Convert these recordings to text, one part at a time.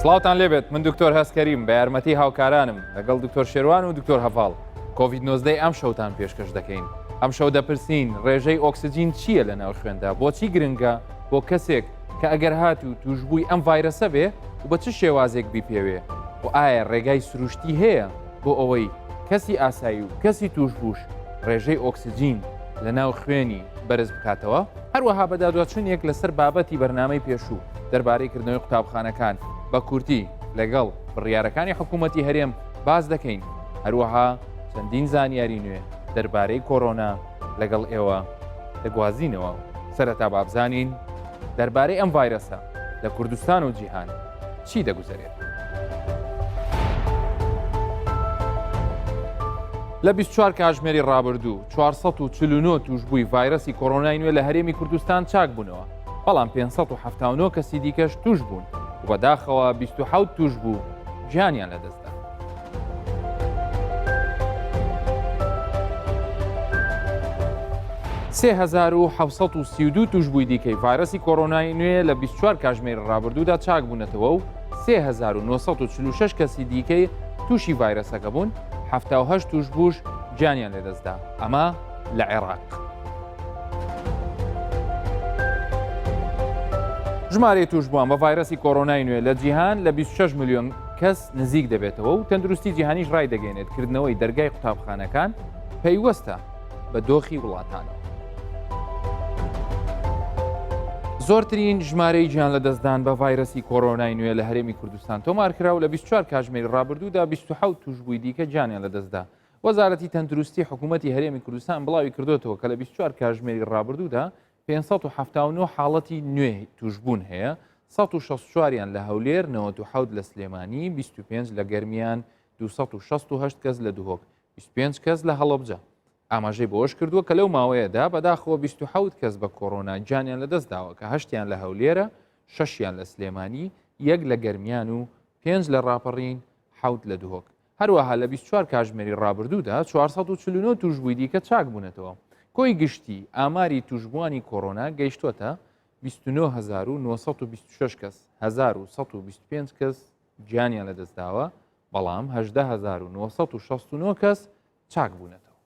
سڵاوتان لێبێت من دکتۆر هەسکەریم بە یارمەتی هاوکارانم لەگەڵ دکتۆر شێروان و دکتۆر هەڤاڵ کۆڤید-19 ئەم شەوتان پێشکەش دەکەین. ئەم شەو دەپرسین ڕێژەی ئۆکسجین چییە لە ناو خوێندا؟ بۆچی گرنگە بۆ کەسێک کە ئەگەر هات و توشببووی ئەم ڤایرەسە بێ و بە چ شێوازێک بیپێوێ و ئایا ڕێگای سروشتی هەیە بۆ ئەوەی کەسی ئاسایی و کەسی توشببووش ڕێژەی ئۆکسجین لە ناو خوێنی بەرز بکاتەوە؟ هەروەها بەدادوەچوونێک لەسەر بابەتی بەرنامەی پێشوو دەربارەی کردنەوەی قوتابخانەکان بە کورتی لەگەڵ بڕیارەکانی حکوومەتی هەرێم باز دەکەین. هەروەها چەندین زانیاری نوێ دەربارەی کۆرۆنا لەگەڵ ئێوە دەگوازینەوە. سەرەتا بابزانین دەربارەی ئەم ڤایرەسە لە کوردستان و جیهان چی دەگوزارێت؟ لە 24 کاتژمێری ڕابردوو 449 توشببووی ڤایرەسی کۆرۆنای نوێ لە هەرێمی کوردستان چاک بوونەوە، بەڵام 579 کەسی دیکەش توش بوون و بەداخەوە 27 توش بوو گیانیان لەدەستدا. سێ 1732 توشببووی دیکەی ڤایرەسی کۆرۆنای نوێ لە 24 کاتژمێری ڕابردوودا چاک بوونەتەوە و 3946 کەسی دیکەی تووشی ڤایرەسەکە بوون، 78 توش بووش گیانیان لەدەستدا. ئەمە لە عێراق. ژمارەی توشببووان بە ڤایرەسی کۆرۆنای نوێ لە جیهان لە 26 ملیۆن کەس نزیک دەبێتەوە و تەندروستی جیهانیش ڕای دەگەێنێت کردنەوەی دەرگای قوتابخانەکان پەیوەستە بە دۆخی وڵاتانەوە. زۆرترین ژمارەی گیان لەدەستدان بە ڤایرەسی کۆرۆنای نوێ لە هەرێمی کوردستان تۆمارکراو لە 24 کاتژمێری ڕابردوودا 27 توشببووی دیکە گیانیان لەدەستدا. وەزارەتی تەندروستی حکوومەتی هەرێمی کوردستان بڵاوی کردوێتەوە کە لە 24 کاتژمێری ڕابردوودا 579 حاڵەتی نوێ توشببوون هەیە، 164یان لە هەولێر، 97 لە سلێمانی، 25 لە گەرمیان، 268 کەس لە دوهۆک، 25 کەس لە هەڵەبجە. ئاماژەی بۆش کردووە کە لەو ماوەیەدا بەداخەوە 27 کەس بە کۆرۆنا گیانیان لەدەستداوە کە 8یان لە هەولێرە، 6یان لە سلێمانی، 1 لە گەرمیان و 5 لە ڕاپەڕین، 7 لە دوهۆک. هەروەها لە 24 کاتژمێری ڕابردوودا 449 توشببووی دیکە چاک بوونەتەوە. کۆی گشتی ئاماری توشببووانی کۆرۆنا گەیشتوەتە 29926 کەس، 1125 کەس گیانیان لەدەستداوە، بەڵام 18969 کەس چاک بوونەتەوە.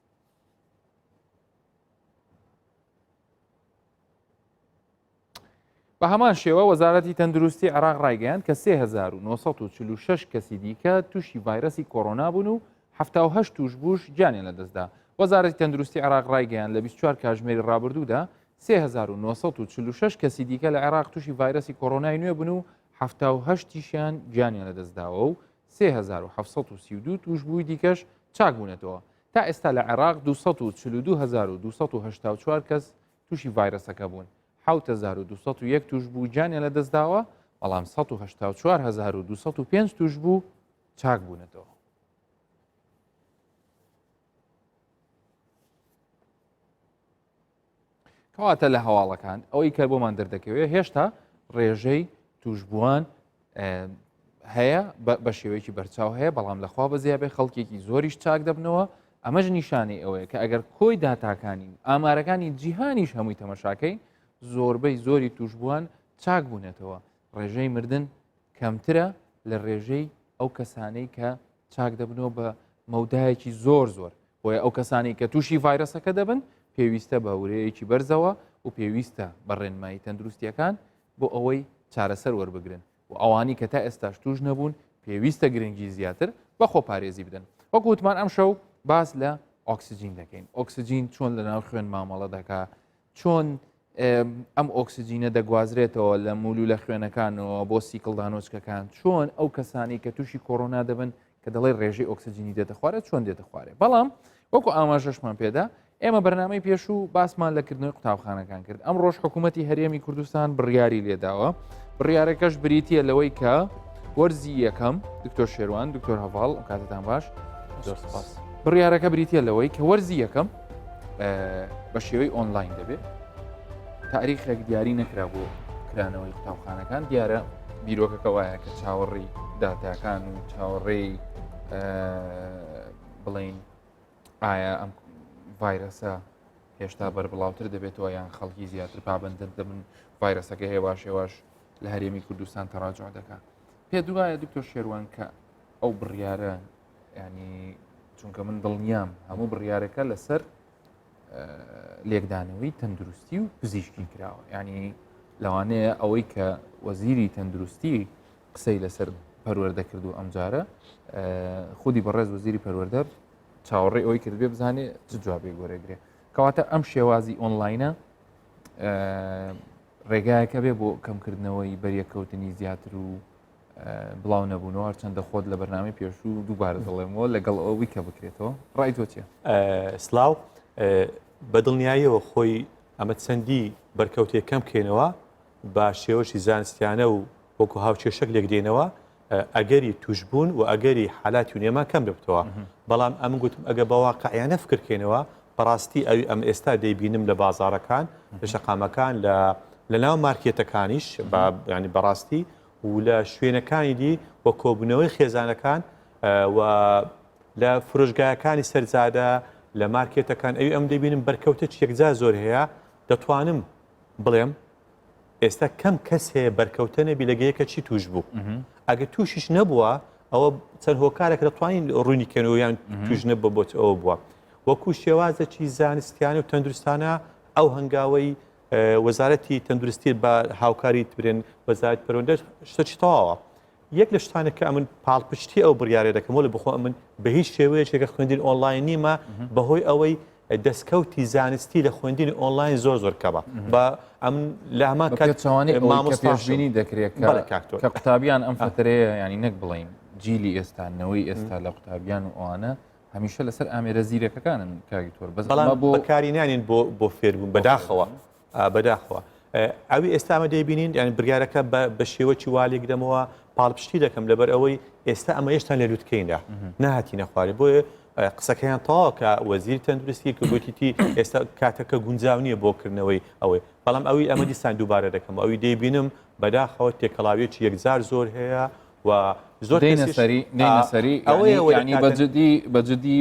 بە هەمان شێوە وەزارەتی تەندروستی عێراق ڕایگەیاند کە 3946 کەسی دیکە تووشی ڤایرەسی کۆرۆنا بوون و 78 توشببووش گیانیان لەدەستدا. وەزارەتی تەندروستی عێراق ڕایگەیاند لە 24 کاتژمێری ڕابردوودا 3946 کەسی دیکە لە عێراق تووشی ڤایرەسی کۆرۆنای نوێ بوون و 78یشیان گیانیان لەدەستداوە و 3732 توشببووی دیکەش چاک بوونەتەوە. تا ئێستا لە عێراق 242284 کەس تووشی ڤایرەسەکە بوون، 7201 توشببوو گیانیان لەدەستداوە، بەڵام 184205 توشببوو چاک بوونەتەوە. کەواتە لە هەواڵەکان ئەوەی کە بۆمان دەردەکەوێت هێشتا ڕێژەی توشببووان هەیە بە شێوەیەکی بەرچاو هەیە، بەڵام لەخوا بەزیابێ خەڵکێکی زۆریش چاک دەبنەوە. ئەمەش نیشانەی ئەوەیە کە ئەگەر کۆی داتاکانی ئامارەکانی جیهانیش هەمووی تەمەشاکەی زۆربەی زۆری توشببووان چاک بوونێتەوە. ڕێژەی مردن کەمترە لە ڕێژەی ئەو کەسانەی کە چاک دەبنەوە بە مەودایەکی زۆر بۆیە ئەو کەسانی کە تووشی ڤایرەسەکە دەبن پێویستە بە هورەیەکی بەرزەوە و پێویستە بە ڕێنمایی تەندروستیەکان بۆ ئەوەی چارەسەر وەربگرن و ئەوانی کە تا ئێستاش توش نەبوون پێویستە گرنگی زیاتر بە خۆپارێزی بدەن. وەکو وتمان ئەم شەو باس لە ئۆکسجین دەکەین. ئۆکسجین چۆن لە ناو خوێن مامەڵە دەکا، چۆن ئەم ئۆکسجینە دەگوازرێتەوە لە مولو لە خوێنەکانەوە بۆ سیکڵدانۆچکەکان، چۆن ئەو کەسانی کە تووشی کۆرۆنا دەبن کە دەڵێ ڕێژەی ئۆکسجینی دێتە خوارێت چۆن دێتە خوارێ. بەڵام وەکو ئاماژەشمان پێدا ئێمە بەرنامەی پێشوو باسمان لە کردنەوەی قوتابخانەکان کرد. ئەم ڕۆژ حکوومەتی هەرێمی کوردستان بڕیاری لێداوە. بڕیارەکەش بریتیە لەوەی کە وەرزی یەکەم دکتۆر شێروان، دکتۆر هەڤاڵ، کاتتان باش، بڕیارەکە بریتیە لەوەی کە وەرزی یەکەم بە شێوەی ئۆنلاین دەبێت. تاریخێک دیاری نەکرا بۆ کرانەوەی قوتابخانەکان. دیارە بیرۆکەکە وایە کە چاوەڕێی داتاکان و چاوەڕێی بڵین ئایا ئەم ڤایرەسە هێشتا بەربڵاوتر دەبێتەوە یان خەڵکی زیاتر پابندن دەبن ڤایرەسەکە هەیە باشێواش لە هەرێمی کوردستان تەڕاجع دەکات. پێ دوایە دکتۆر شێروان کە ئەو بڕیارە ینی چونکە من دڵنیام هەموو بڕیارەکە لەسەر لێکدانەوەی تەندروستی و پزیشکی کراوە ینی لەوانەیە ئەوەی کە وەزیری تەندروستی قسەی لەسەر پەروەردە کردو ئەمجارە خودی بەڕێز وەزیری پەروەردە چاوەڕێ ئەوەی کردبێ بزانێ چ جوابێک وەرەگرێ کەواتە ئەم شێوازی ئۆنلاینە ڕێگایەکە بێ بۆ کەمکردنەوەی بەریەکەوتنی زیاتر و بڵاو نەبوونەوە هەرچەندە خۆت لە بەرنامی پێشوو دووبارە دەڵێمەوە لەگەڵ ئەوەی کە بکرێتەوە ڕای تۆ چیە؟ سلااو بەدڵنیاییەوە خۆی ئەمە چەندی بەرکەوتێکەکەم بکەینەوە بە شێوەشی زانستیانە و وەکو هاوچێشەک لێک دێنەوە ئەگەری توشبوون و ئەگەری حالاتی و نێمان کەم دەبتەوە بەڵام ئەم گوتم ئەگە بەواقعیانە فکرکەینەوە بەڕاستی ئەوی ئەم ئێستا دەیبینم لە بازارەکان لە شەقامەکان لە ناو مارکێتەکانیش ینی بەڕاستی و لە شوێنەکانی دی وە کۆبوونەوەی خێزانەکان و لە فرۆژگایەکانی سەرجادە لە مارکێتەکان ئەوی ئەم دەبینم بەرکەوتە یەکجار زۆر هەیە دەتوانم بڵێم ئێستا کەم کەس هەیە بەرکەوتە نەبی لەگەیەکە چی توش بوو ئەگە تووشیش نەبووە ئەوە چەند هۆکارێک دەتوانین ڕوونی کەنەوە یان توش نەبووە بۆ ئەوە بووە وەکو شێوازەکی زانستیانە و تەندروستانە ئەو هەنگاوەی وەزارەتی تەندروستی بە هاوکاری برێن وەزارەتی پەروەردە شتێکی تەواوە یەک لە شتانە کە ئەمن پاڵپشتی ئەو بڕیارە دەکەمەوە لە بخۆ ئەمن بە هیچ شێوەیەکێکە خوێندین ئۆنلاین نیمە بەهۆی ئەوەی دەستکەوتی زانستی لە خوێندین ئۆنلاین زۆر کەمە بە ئەم لە هەمان کاتوانێت مامۆستاشبینی دەکرێت کە قوتابیان ئەم فترەیە ینی نەک بڵین جیلی ئێستانەوەی ئێستا لە قوتابیان و ئەوانە هەمیشە لەسەر ئامێرە زیرەکەکانن کاگی تۆر بەڵام بۆ بەکارینانین بۆ فێربوون بەداخەوە ئەوی ئێستامە دەیبینین یان بڕیارەکە بە شێوەی والێک دەمەوە پاڵپشتی دەکەم لەبەر ئەوەی ئێستا ئەمە هێشتان لە لوتکەیندا نهاتینە خوارێ بۆیە قسەکەیان تەواو کە وەزیری تەندروستی کە گوتیتی ئێستا کاتەکە گونجاو نییە بۆکردنەوەی ئەوەی بەڵام ئەوی ئەمە دیسان دووبارە دەکەم ئەوی دەیبینم بەداخەوە تێکەڵاویەکی یەکجار زۆر هەیە و زۆر نەسەری ئەوەی بەجددی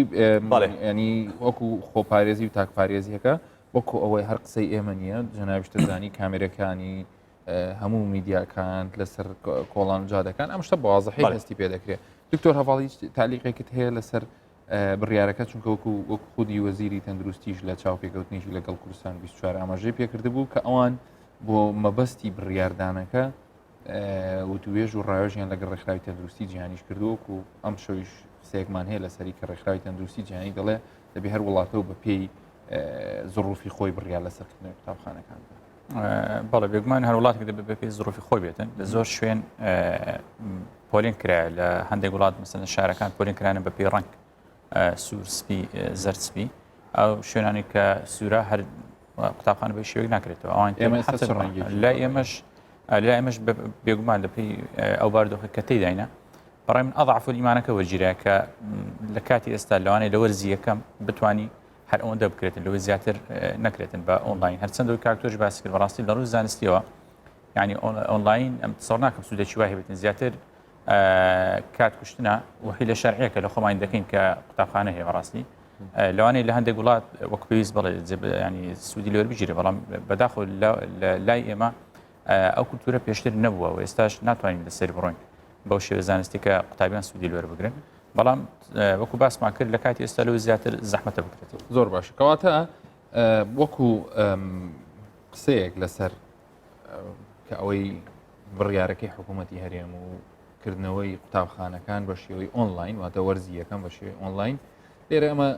ینی وەکو خۆپارێزی و تاکپارێزیەکە وەکو ئەوەی هەر قسەی ئێمە نییە جەنابشتەزانی کامێرەکانی هەموو میدیاکان لەسەر کۆڵان جادەکان ئەم شتە بەوازەحی هەستی پێ دەکرێت دکتۆر هەواڵی تعلیقێکت هەیە لەسەر بڕیارەکە چونکە وەکو خودی وەزیری تەندروستیش لە چاوپێکەوتنیشی لەگەڵ کوردستان 24 ئاماژەی پێکرده بوو کە ئەوان بۆ مەبەستی بڕیاردانەکە وتوێژ و ڕاوێژیان لەگەڵ ڕێکخراوی تەندروستی جیهانیش کردووەکو ئەم شەویش قسەیەکمان هەیە لەسەری کە ڕێکخراوی تەندروستی جیهانی دەڵێ دەبێ هەر وڵاتەوە بە پێی زڕوفی خۆی بڕیار لەسەرکردنەوەی قوتابخانەکان بەڵێ بێگومان هەر وڵاتێک دەبێت بە پێی زڕوفی خۆی بێتن لە زۆر شوێن پۆلین کرایە لە هەندێک وڵات مەسەن شارەکان پۆلین کرانە بە پێی ڕەنگ سوور سپی زەرد سپی ئەو شوێنانی کە سوورە هەر قوتابخانە بە شێوەیەک ناکرێتەوە ئەوان لا ئێمەش بێگومان لە پێی ئەو باردۆخی کە تێداینە بەڕای من ئەضعف الئیمانەکە وەرگیرەیە کە لە کاتی ئێستا لەوانەیە لە وەرزی یەکەم بتوانی هەر ئەوەندە بکرێتن لەوەی زیاتر نەکرێتن بە ئۆنلاین هەرچەندەوەی کاکتۆری باسی کرد بەڕاستی لە ڕووی زانستیەوە یعنی ئۆنلاین ئەم سەڵ ناکەم سوودێکی وای هەبێتن زیاتر کات کوشتنە وحی لە شەرعیەکە لە خۆمان دەکەین کە قوتابخانە هەیە بەڕاستی لەوانەیە لە هەندێک وڵات وەک پێویست بڵێ ینی سوودی لەوەر بگیرێ بەڵام بەداخۆ لای ئێمە ئەو کولتورە پێشتر نەبووە و ئێستاش ناتوانین لەسەر بڕۆین بەو شێوە زانستی کە قوتابیان سوودی لەوەر بگرن بەڵام وەکو باسمان کرد لە کاتی ئێستا لەوەی زیاتر زەحمەتە بکرێت زۆر باش کەواتە وەکو قسەیەک لەسەر کە ئەوەی بڕیارەکەی حکوومەتی هەرێم و کردنەوەی قوتابخانەکان بە شێوەی ئۆنلاین واتە وەرزیەکەم بە شێوەی ئۆنلاین لێرە ئەمە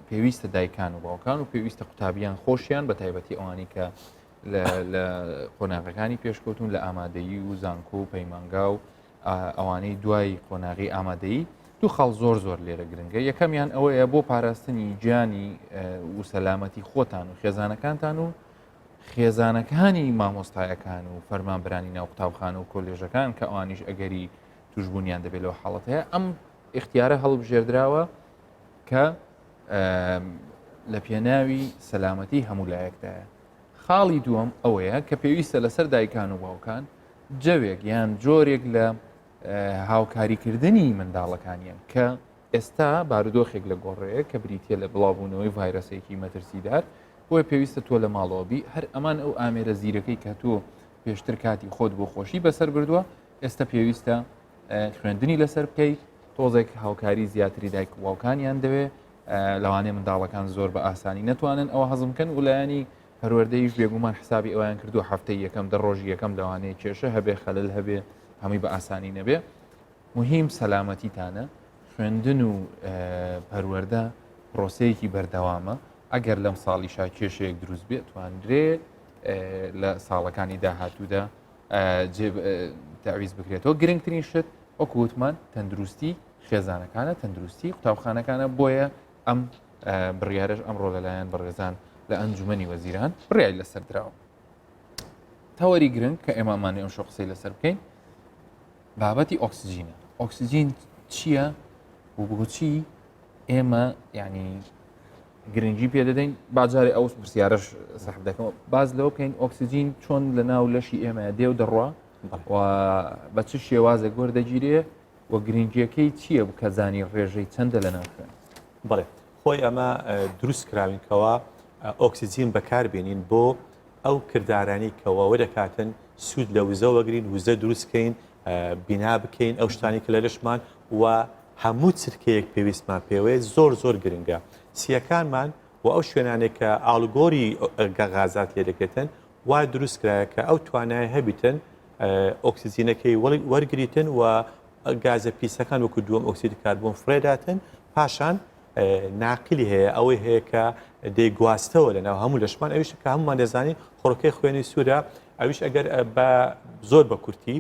پێویستە دایکان و باوکان و پێویستە قوتابیان خۆشیان بە تایبەتی ئەوانی کە لە قۆناغەکانی پێشکەوتون لە ئامادەیی و زانکۆ و پەیمانگا و ئەوانەی دوای قۆناغی ئامادەیی دوو خەڵ زۆر لێرە گرنگە یەکەمیان ئەوەیە بۆ پاراستنی گیانی و سەلامەتی خۆتان و خێزانەکانتان و خێزانەکانی مامۆستایەکان و فەرمانبرانی ناو قوتابخانە و کۆلێژەکان کە ئەوانیش ئەگەری توشبوونیان دەبێت لەوە حاڵەت هەیە ئەم اختیارە هەڵبژێردراوە کە لە پێناوی سەلامەتی هەموو لایەکدایە خاڵی دووەم ئەوەیە کە پێویستە لەسەر دایکان و باوکان جەوێک یان جۆرێک لە هاوکاریکردنی منداڵەکانیان کە ئێستا بارودۆخێک لە گۆڕەیە کە بریتە لە بڵاوبوونەوەی ڤایرۆسێکی مەترسیدار بۆیە پێویستە تۆ لە ماڵەوەبی هەر ئەمان ئەو ئامێرە زیرەکەی کە تۆ پێشتر کاتی خۆت بۆ خۆشی بەسەر بردووە ئێستا پێویستە خوێندنی لەسەر بکەیت تۆزێک هاوکاری زیاتری دایک واوکانیان دەوێت لەوانەیە منداڵەکان زۆر بە ئاسانی نەتوانن ئەوە هەزمکەن و لایانی پەروەردەیش بێگومان حسابی ئەویان کردو هەفتەی یەکەم دە ڕۆژی یەکەم لەوانەیە کێشە هەبێ خەلل هەبێ هەمووی بە ئاسانی نەبێ مهم سەلامەتیتانە خوێندن و پەروەردە پرۆسەیەکی بەردەوامە ئەگەر لەم ساڵیشا کێشەیەک دروست بێت توانرێ لە ساڵەکانی داهاتوودا تعویز بکرێتەوە گرنگترین شت وەکو وتمان تەندروستی خێزانەکانە تەندروستی قوتابخانەکانە بۆیە ئەم بڕیارش ئەمڕۆ لەلایەن بەڕێزان لە ئەنجومەنی وەزیران بڕیای لەسەر درراوە تەوەری گرنگ کە ئێمامانێ ئەم شۆ قسەی لەسەر بکەین بابەتی ئۆکسجینە ئۆکسجین چییە و بۆچی ئێمە ینی گرنگی پێ دەدەین باجارێ ئەو پرسیارش سەحب دەکەم باز لەوە بکەین ئۆکسجین چۆن لە ناو لەشی ئێمە دێ و دەڕوا و بە چ شێوازێک وەردەگیرێ و گرنگیەکەی چییە بکە زانی ڕێژەی چەندە لە ناو خوێن بڵێ خۆی ئەمە دروست کراوینکەوە ئۆکسجین بەکاربێنین بۆ ئەو کردارانی کەەوە دەکاتن سوود لە وزە وەگرین وزە دروستکەین بینا بکەین ئەو شتانی کە لە لەشمان و هەموو چرکەیەک پێویستمان پێوەیە زۆر زۆر گرنگە سیەکانمان و ئەو شوێنانێک کە ئاڵگۆری غازات لێ دەکرێتن وای دروست کرایە کە ئەو توانای هەبیتن ئۆکسجینەکەی وەرگریتن و گازە پیسەکان وەکو دووەم ئۆکسید کاربۆن فرێداتن پاشان ناقلی هەیە ئەوەی هەیە کە دەیگواستەوە لەناو هەموو لەشمان ئەویش کە هەمومان دەزانی خۆڕەکەی خوێنی سوورە ئەویش ئەگەر بە زۆر بە کورتی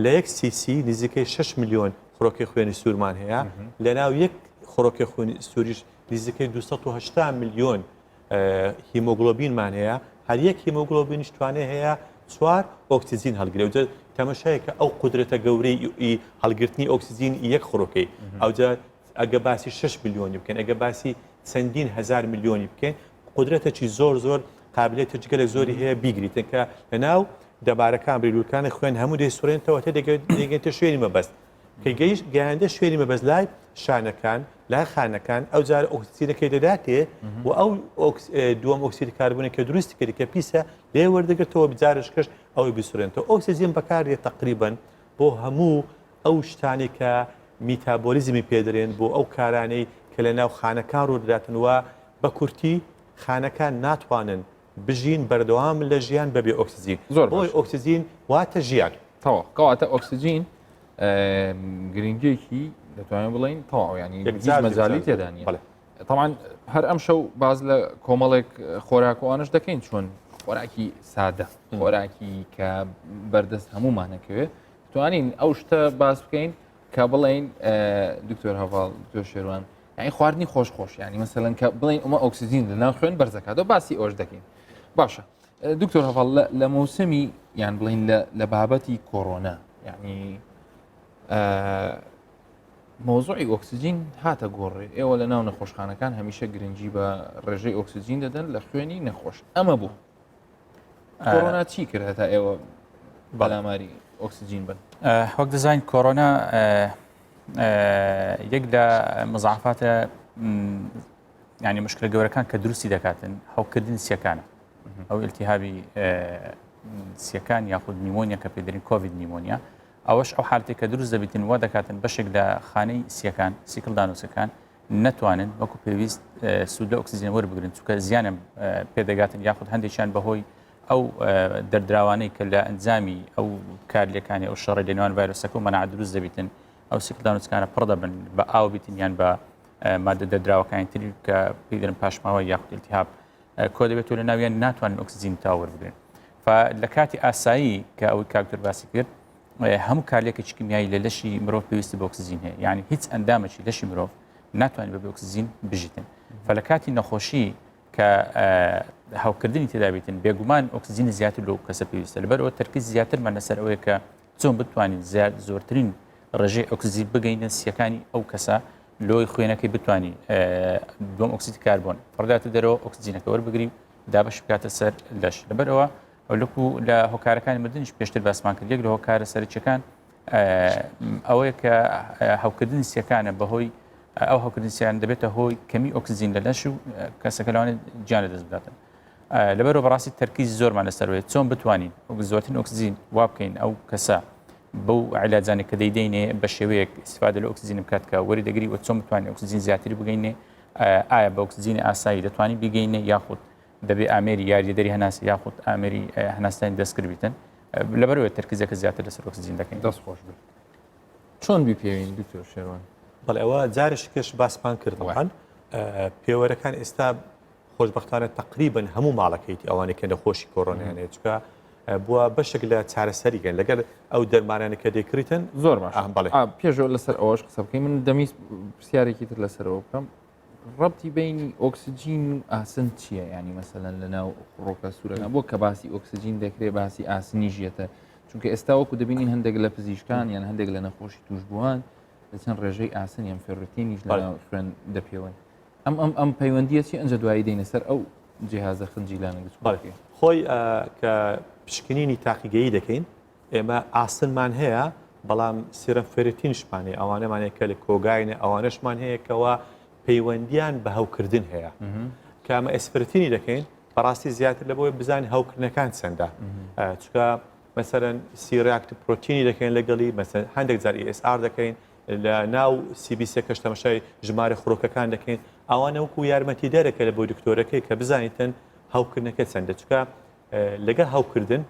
لە یەک سیسی نزیکەی 6 میلیۆن خۆڕەکەی خوێنی سوورمان هەیە لەناو یەک خۆڕەکەی خوێنی سووریش نزیکەی 280 میلیۆن هیمۆگلۆبینمان هەیە هەر یەک هیمۆگلۆبینیش توانێ هەیە 4 ئۆکسیجین هەڵگرێت تەمەشایە کە ئەو قدرەتە گەورەی هەڵگرتنی ئۆکسیجین یەک خۆڕەکەی ئەوجا ئەگە باسی 6 میلیۆنی بکەن ئەگە باسی چەندین هزار میلیۆنی بکەین قدرەتێکی زۆر زۆر قابلێتە جگەلێک زۆری هەیە بیگریتن کە لەناو دەبارەکان بریلوورکانی خوێن هەموو دەیسوڕێنەوە تێ دەگەێتە شوێنی مەبەست کە گەیاندە شوێنی مەبەست لای شانەکان لای خانەکان ئەو جارە ئۆکسیجینەکەی دەداتێ و ئەو دووەم ئۆکسید کاربوونە کە دروستی کردی کە پیسە لێ وەردەگرێتەوە بجارش کەش ئەوەی بسوڕێنەوە ئۆکسیجین بەکارێت تقریبا بۆ هەموو ئەو شتانی کە میتابۆلیزمی پێدرێن بۆ ئەو کارانەی کە لە ناو خانەکان ڕووداتن وە بە کورتی خانەکان ناتوانن بژین بەردەوام لە ژیان بەبێ ئۆکسیجین زۆر بۆی ئۆکسیجین واتە ژیان تەواو کەواتە ئۆکسیجین گرنگێکی دەتوانین بڵین تەواو ینی مەجای تێدانی طبعا هەر ئەم شەو باز لە کۆمەڵێک خۆراکوانش دەکەین چۆن خۆراکی سادە خۆراکی کە بەردەست هەمومانەکەوێت توانین ئەو شتە باس بکەین کە بڵین دکتۆر هەڤاڵ دکتۆر شێروان یعنی خواردنی خۆش ینی مەسەلەن کە بڵین ئەمە ئۆکسیجین لەناو خوێن بەرزەکاتەوە باسی ئەوش دەکەین باشە دکتۆر هەڤاڵ لە موسمی یان بڵین لە بابەتی کۆڕۆنا یعنی مۆزوعی ئۆکسیجین هاتە گۆڕێ ئێوە لە ناو نەخۆشخانەکان هەمیشە گرنگی بە ڕێژەی ئۆکسیجین دەدەن لە خوێنی نەخۆش ئەمە بوو کۆڕۆنا چی کرد هەتا ئێوە بەلاماری ئۆکسیجین بن وەک دەزانین کۆڕۆنا یەک لە مزعفاتە ینی مشکلە گەورەکان کە دروستی دەکاتن هەوکردن سیەکانە ئەو ئیلتیهابی سیەکان یاخود نیمۆنیا کە پێدرین کۆڤید نیمۆنیا ئەوەش ئەو حالتێک کە دروست دەبێتن وا دەکاتن بەشێک لە خانەی سیەکان سیکڵدانوسەکان نەتوانن وەکو پێویست سوود لە ئۆکسیجین وەربگرن چونکە زیانم پێدەگاتن یاخود هەندێکیان بەهۆی ئەو دەردراوانەی کە لە ئەنجامی ئەو کارلەکانی ئەو شەڕی لەنێوان ڤایرۆسەکە و مەناع دروست دەبێتن ئەو سیکڵدانوسەکانە پڕ دەبن بە ئاو بیتن یان بە مادە دەردراوەکانی تری کە پێدرن پاشماوە یاخود ئیلتیهاب کۆ دەبێتەوە لە ناویان ناتوانن ئۆکسیجین تا وەربگرن لە کاتی ئاسایی کە ئەوەی کاکتۆر باسی کرد هەموو کارلێکێکی کیمیایی لە لەشی مرۆڤ پێویستی بە ئۆکسیجین هەیە یعنی هیچ ئەندامێکی لەشی مرۆڤ ناتوانێت بە ئۆکسیجین بژیتن لە کاتی نەخۆشی کە هەوکردنی تێدا بێتن بێگومان ئۆکسیجین زیاتر لەو کەسە پێویستە لەبەرەوە تەرکیز زیاترمان لەسەر ئەوەیە کە چۆن بتوانین زۆرترین ڕێژەی ئۆکسیجین بگەینە سیەکانی ئەو کەسە لۆی خوێنەکەی بتوانی دووەم ئۆکسید کاربۆن پڕداتە دەرەوە ئۆکسیجینەکە وەربگری دابش بکاتە سەر لەش لەبەرەوە ئەولکو لە هۆکارەکانی مردنیش پێشتر باسمان کرد یەک لە هۆکارە سەرچەکان ئەوەیە کە هەوکردنی سیەکانە بەهۆی ئەو هەوکردنسییان دەبێتە هۆی کەمی ئۆکسیجین لە لەش و کەسەکە لەوانێت گیانە دەست بداتن لەبەرەوە بەڕاستی تەرکیزی زۆرمان لەسەرەوەی چۆن بتوانین زۆرترین ئۆکسیجین وا بکەین ئەو کەسە بەو عیلاجانێک کە دەیدەینێ بە شێوەیەک استفادە لە ئۆکسیجین بکات کە وەری دەگری و چۆن بتوانین ئۆکسیجین زیاتری بگەینێ ئایا بە ئۆکسیجینی ئاسایی دەتوانین بگەینێ یاخود دەبێ ئامێری یاریدەری هەناسی یاخود ئامێری هەناسانی دەستکرد بیتن لەبەرەوەی تەرکیزەکە زیاتر لەسەر ئۆکسیجین دەکەین. دەست خۆش بێت. چۆن بیپێوین دکتۆر شێروان؟ بەڵێ ئەوە جارش کەش باسمان کردەوەن پێوەرەکان ئێستا خۆشببختانە تقریبن هەموو ماڵەکەیتی ئەوانەی کە نەخۆشی کۆڕۆنیانێت چکە بووە بەشێک لە چارەسەریگەن لەگەر ئەو دەرمانانە کە دەیکریتن زۆر باش پێشەوە لەسەر ئەوەش قسە بکەین من دەمیست پرسیارێکی تر لەسەرەوە بکەم ڕەبتی بینی ئۆکسسیجین و ئاسن چییە؟ ینی مەسەلەن لە ناو ڕۆکە سوورەکان بۆ کە باسی ئۆکسسیجین دەکرێت باسی ئاسنی ژێتە چونکە ئێستا وەکو دەبینین هەندێک لە پزیشکان یان هەندێک لە نەخۆشی توشبووان لە چەند ڕێژەی ئاسن یان فێڕەتینیش لە خوێن دەپێوەن ئەم پەیوەندیە چی ئەنج دوایی دێنە سەر ئەو جیهازە خنجیلانە خۆی کە پشکنینی تاقیگەیی دەکەین ئێمە ئاسنمان هەیە بەڵام سیرە فێرەتینشمانێ ئەوانەمانەیە کە لە کۆگاینە ئەوانەشمان هەیە کەەوە پەیوەندیان بە هەوکردن هەیە کامە ئەسپرتینی دەکەین بەڕاستی زیاتر لە بۆی بزانین هەوکردنەکان چەندە چکە مەسەرەن سیراکت پرۆتینی دەکەین لەگەڵی مەسەر هەندێک جار ئSR دەکەین لە ناو CBC کەش تەمەشای ژمارە خڕۆکەکان دەکەین ئەوانە وەکو یارمەتی دەرەکە لە بۆ دکتۆرەکەی کە بزانیتن هەوکردنەکە چەندە چکە لەگەڵ هەوکردن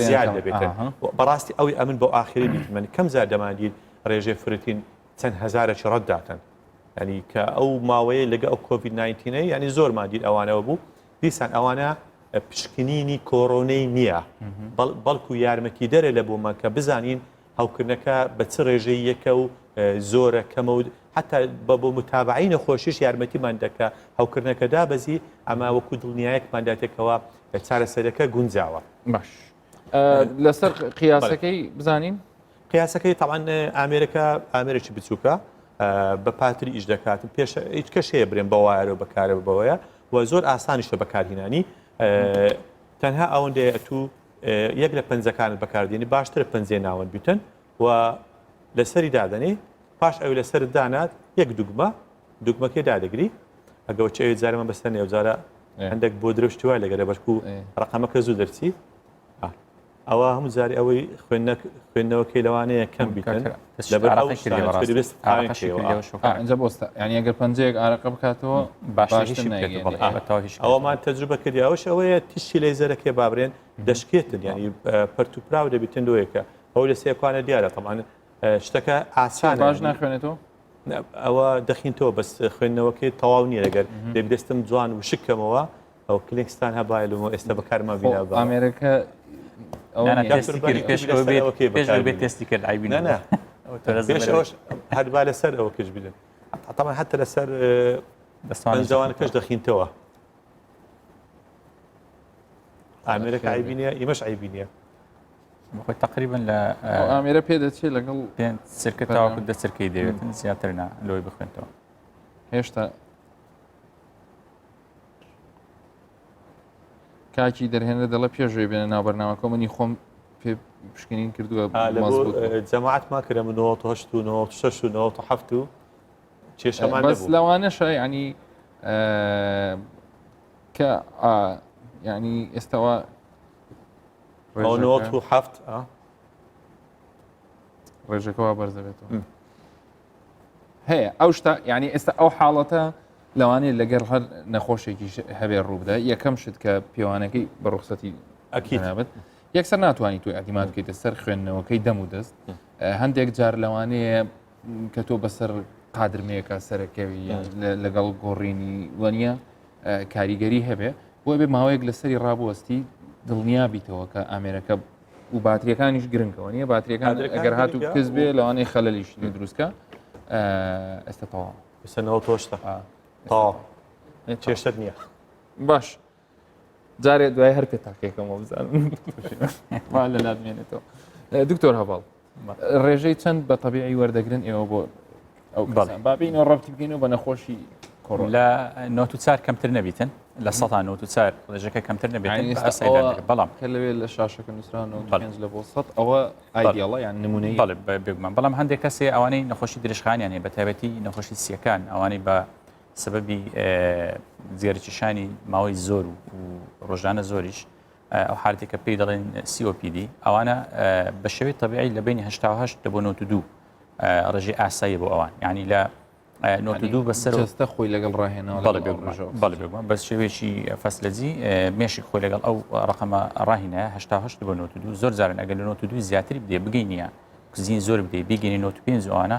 زیاد دەبێتن بەڕاستی ئەوی ئەمن بۆ ئاخری بیتمەنی کەم زار دەماندید ڕێژێ فرتین چەند هەزارێکی ڕەتداتن ینی کە ئەو ماوەیە لەگە ئەو کۆڤید-19 ینی زۆر مادید ئەوانەوە بوو دیسان ئەوانە پشکنینی کۆڕۆنەی نییە بەڵکو یارمەتی دەرە لە بۆمان کە بزانین هەوکردنەکە بە چ ڕێژەی یەکە و زۆرە کەمە و حتا بۆ متابعی نەخۆشیش یارمەتیمان دەکە هەوکردنەکە دابەزی ئەمە وەکو دڵنیایەکمان داتێکەوە چارەسەرەکە گونجاوە. باش لەسەر قیاسەکەی بزانین قیاسەکەی تاوان ئامێرێکی بچووکە بە پاتری ئیش دەکات پێش هیچ کەش هەیە برێن بە وایرەوە بەکارە بەوەیە و زۆر ئاسانیشە بەکارهێنانی تەنها ئەوەندەیە تو یەک لە پەنجەکانت بەکاردێنی باشترە پەنجێ ناوەند بیتن و لەسەری دادەنی پاش ئەو لەسەر دانات یەک دوگمەکەی دادەگری ئەگەوە چێوی جارەمە بەسەر نێوجارە هەندێک بۆ درەشتیوای لەگەرە بەشکو ڕقەمەکە زوو دەرچی ئەوە هەموو جاری ئەوەی خوێندنەوەکەی لەوانەیە کەم بیتن ئەجا بۆستە ینی ئەگەر پەنجەیەک ئارەقە بکاتەوە ئەوەمان تەجروبە کردی ئەوش ئەوەیە تیشی لەیزەرەکێ بابرێن دەشکێتن ینی پەرتوپراو دەبیتن دۆیەکە ئەو لە سێکوانە دیارە تەمان شتەکە ئاسان باش ناخوێنێتەوە ئەوە دەخینەوە بەس خوێندنەوەکەی تەواو نییە لەگەر دەبدەستم جوان و شکەمەوە ئەو کلینگستان هەبایلەوە ئێستا بەکارمان بینە بە ئەمریکا بێت تستی کرد عیبینە هەربا لەسەر ئەوە کەش بدن تەمان حتا لەسەر دەستوانەوانە کەش دەخینتەوە ئامێرەکە عیبینە ئیمەش عیبینە بخۆی تقریبا لە ئامێرە پێ دەچێت لەگەڵ سرکە تاواکو دە سرکەی دەوێتن زیاترنا لۆی بخوێنەوە هێشتا کاکی دەرهێنە دەڵە پێشوێ بێنە ناوبەرنامەکە منی خۆم پێ پشکنین کردووە جەماعەتمان کرە من 96 و 96 و 97 و کێشەمان بەس لەوانەشە ینی کە ینی ئێستاوە 97 ڕێژەکەەوە بەرزەبێتەوە هەیە ئەو شتا ینی ئێستا ئەو حاڵەتە لەوانەیە لەگەر هەر نەخۆشێکی هەبێ ڕووبدا یەکەم شت کە پیاوانەکەی بە ڕوخسەتی ئەکیدابێت یەکسەر ناتوانانی توی ئەدیمان بکەیتە سەر خوێندنەوەکەی دەم و دەست هەندێک جار لەوانەیە کە تۆ بەسەر قادرمەیەکە سەرەکەوی لەگەڵ گۆڕینی وەنیە کاریگەری هەبێ بۆ بێ ماوەیەک لەسەری ڕابوەستی دڵنیا بیتەوە کە ئامێرەکە و باتریەکانیش گرنگەوە نیە باتریەکان ئەگەر هات و کەس بێ لەوانەیە خەلەلیش دروستکە ئێستا تەواو بسەنەوە تۆشتە تا چێشتر نییە باش جارێ دوای هەر پێ تاقیەکەمەوە بزانم لە لادمێنێتەوە دکتۆر هەواڵ ڕێژەی چەند بە تەبیعی وەردەگرن ئێوە بۆ ئەو بابینەوە ڕەبتی بگەینەوە بە نەخۆشی لە 94 کەمتر نەبیتن لە 94 ڕێژەکە کەمتر نەبێتن بەڵام کە لەوێ لە شاشەکە نووسران لە بۆ 100 ئەوە ئایدیاڵە یان نمونەی بەڵێ بێگومان بەڵام هەندێک کەسێ ئەوانەی نەخۆشی درێژخانیان هەیە بە تایبەتی نەخۆشی سیەکان ئەوانەی بە سبەبی زیێرەکیشانی ماوەی زۆر و ڕۆژانە زۆریش ئەو حالەتێکە پێی دەڵێن COPD ئەوانە بە شێوەی تەبیعی لە بینی 1970 بۆ 92 ڕێژەی ئاسایی بۆ ئەوان ینی لە 92 بەسەر جستە خۆی لەگەڵ ڕاهێنەوە بەڵێ بێگومان بەس شێوەیەکی فەسلەجی مێشی خۆی لەگەڵ ئەو ڕقەمە ڕاهینە 1970 بۆ 92 زۆر جارن ئەگەر لە 92 زیاتری بدێ بگەینە کزین زۆر بدەی بیگەینی 95 ئەوانە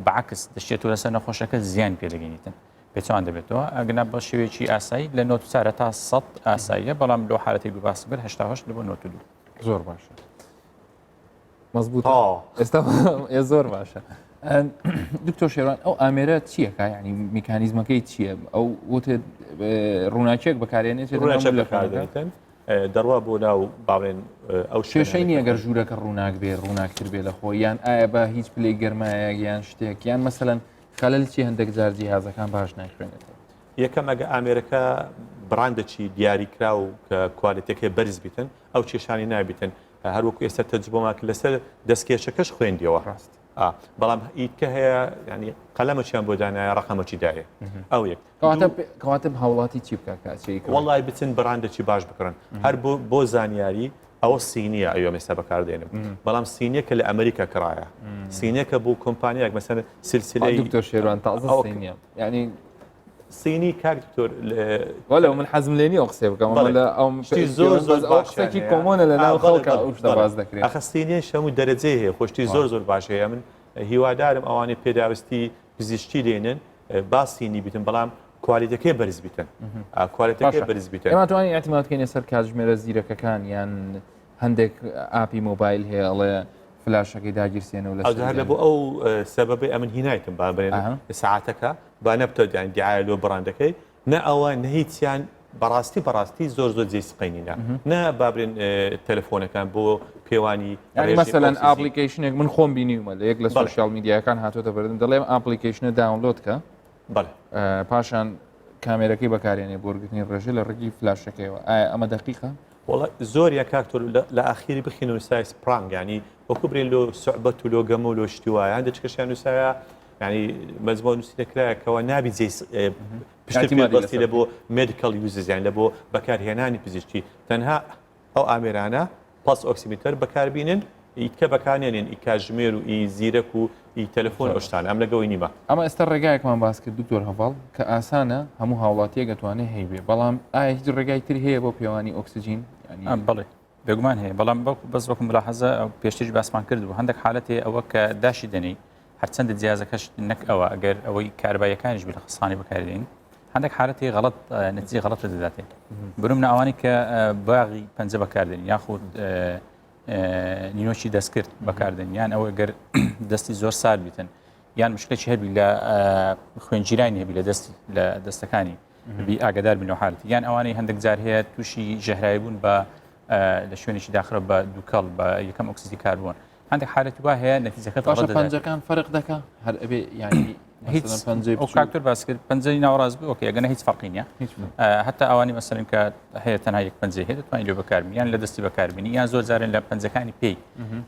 بەعکس دەشتێت لەسەر نەخۆشەکە زیان پێ دەگەینیتن پێچوان دەبێتەوە ئەگەنا بە شێوەیەکی ئاسایی لە 94 تا 100 ئاساییە بەڵام لەو حالەتێک باس بێت 1970 بۆ 92 زۆر باشە مەزبوط ئێستا زۆر باشە دکتۆر شێوان ئەو ئامێرە چیەکە ینی میکانیزمەکەی چییە ئەو وتێت ڕووناچێک بەکارێنێت لەکاردێتن دەڕوا بۆ ناو باڵێن ئەو شێشەی نیە گەر ژوورەکە ڕووناک بێ ڕووناکتر بێ لە خۆی یان ئایا بە هیچ پلەی گەرمایە یان شتێک یان مەسەلەن خەلەل چی هەندێک جار جیهازەکان باش ناخوێنێتەوە یەکەم ئەگە ئامێرەکە بڕاندەچی دیاریکرا و کە کوالێتەکەی بەرز بیتن ئەو کێشانی نابیتن هەروەکو ئێستا تەجربەماک لەسەر دەستکێشەکەش خوێندیەوە ڕاست بەڵام ئیتکە هەیە ینی قەلەمەچیان بۆ دانایە ڕقەمەچی دایە ئەو یەک کەواتە هاوڵاتی چی بکە وەڵای بچن بڕاندەچی باش بکڕن هەر بۆ زانیاری ئەوە سینیە ئەوە مێستا بەکاردێنم بەڵام سینیەکە لە ئەمریکا کرایە سینیەکە بۆ کۆمپانیاک مەسەر سلسلەی دکتۆر شێوان تازە سینیە ینی سینی کاکتۆر وەلە من حەزم لێنی ئەو قسێ بکەم لە ئەوشتی زۆر قسێکی کۆمۆنە لە ناو خەڵکە ئەوشتە باز دەکرێت ئەخستینیە شەمو دەرەجەی هەیە خۆشتی زۆر باش هەیە من هیوادارم ئەوانەی پێداویستی پزیشتی لێنن با سینی بیتن بەڵام کوالیتەکەی بەرز بیتن کوالیتەکەی بەرز بیتن ئێمە توانین ئەتیماتکەینە سەر کاتژمێرە زیرەکەکان یان هەندێک ئاپی مۆبایل هەیە ئەڵێ فلاشەکەی داگیرسێنەوە لە بۆ ئەو سەبەبی ئەمن هینایتم با بێن ساعتەکە با نەبتە دیعای لۆ بڕاندەکەی نە ئەوە نە هیچیان بەڕاستی زۆر جێ سقینینە نە بابرێن تەلەفۆنەکان بۆ پێوانی مەسەلەن ئاپلیکیشنێک من خۆم بینیومە لە یەک لە سوشیال میدیاکان هاتوۆتە بەردن دەڵێم ئاپلیکیشنە داونلۆدکە پاشان کامێرەکەی بەکارێنێ بۆرگرتنی ڕێژە لە ڕێگی فلاشەکەیەوە ئایا ئەمە دقیقە؟ زۆر یا کاکتۆر لە ئاخیری بخین و نووسای سپرانگ ینی وەکو برێن لۆ سوعبەت و لۆ گەمە و لۆ شتی وایە هەندێک کەشیان نووسایە ینی مەزمۆ نووسینەکرایەکەوە نابی پشتی لە بۆ مدیکال یوزیان لە بۆ بەکارهێنانی پزیشکی تەنها ئەو ئامێرانە پاس ئۆکسیمیتەر بەکاربینن ئیتکە بەکانێنێن ئیکاژمێر و ئی زیرەک و ئی تەلەفۆن ئەوشتان ئەم لەگەوەی نیمە ئەمە ئێستا ڕێگایەکمان باس کرد دکتۆر هەواڵ کە ئاسانە هەموو هاوڵاتیە گەتوانێ هەیبێ بەڵام ئایا هیچ ڕێگای تر هەیە بۆ پێوانی ئۆکسسیجین بڵێ بێگومان هەیە بەڵام بەس وەکم بەلاحەزە پێشتر باسمان کرد و هەندێک حالەتێ ئەوە کە داشی دەنەی هەرچەندە جیازەکەش نەک ئەوە ئەگەر ئەوەی کاربایەکانیش بە خستانی بەکاردێن هەندێک حالەتی غەڵەت نەتیجە غەڵەت دەداتێت برم ئەوانی کە باغی پەنجە بەکاردێن یاخود نینۆکی دەستکرد بەکاردێن یان ئەوە گەر دەستی زۆر سال بیتن یان مشکلێکی هەبی لە خوێنگیرانی هەبی لە دەستەکانی بی ئاگدار بنەوە حالەتی یان ئەوانەی هەندێک جار هەیە تووشی ژەهرایی بوون بە لە شوێنێکی داخرە بە دووکەڵ بە یەکەم ئۆکسیدی کاربوون هەندێک حالەتی وا هەیە نەتیجەکە پەنجەکان فەرق دەکا هەر ئەبێ ینی هیچ کاکتۆر باس کرد پەنجەی ناوەڕاست بوو ئۆکێ ئەگەنە هیچ فەرقی نییە هەتا ئەوانی مەسەرن کە هەیە تەنها یەک پەنجە هەیە دەتوانین لێ بەکاربین یان لە دەستی بەکاربینی یان زۆر جارن لە پەنجەکانی پێی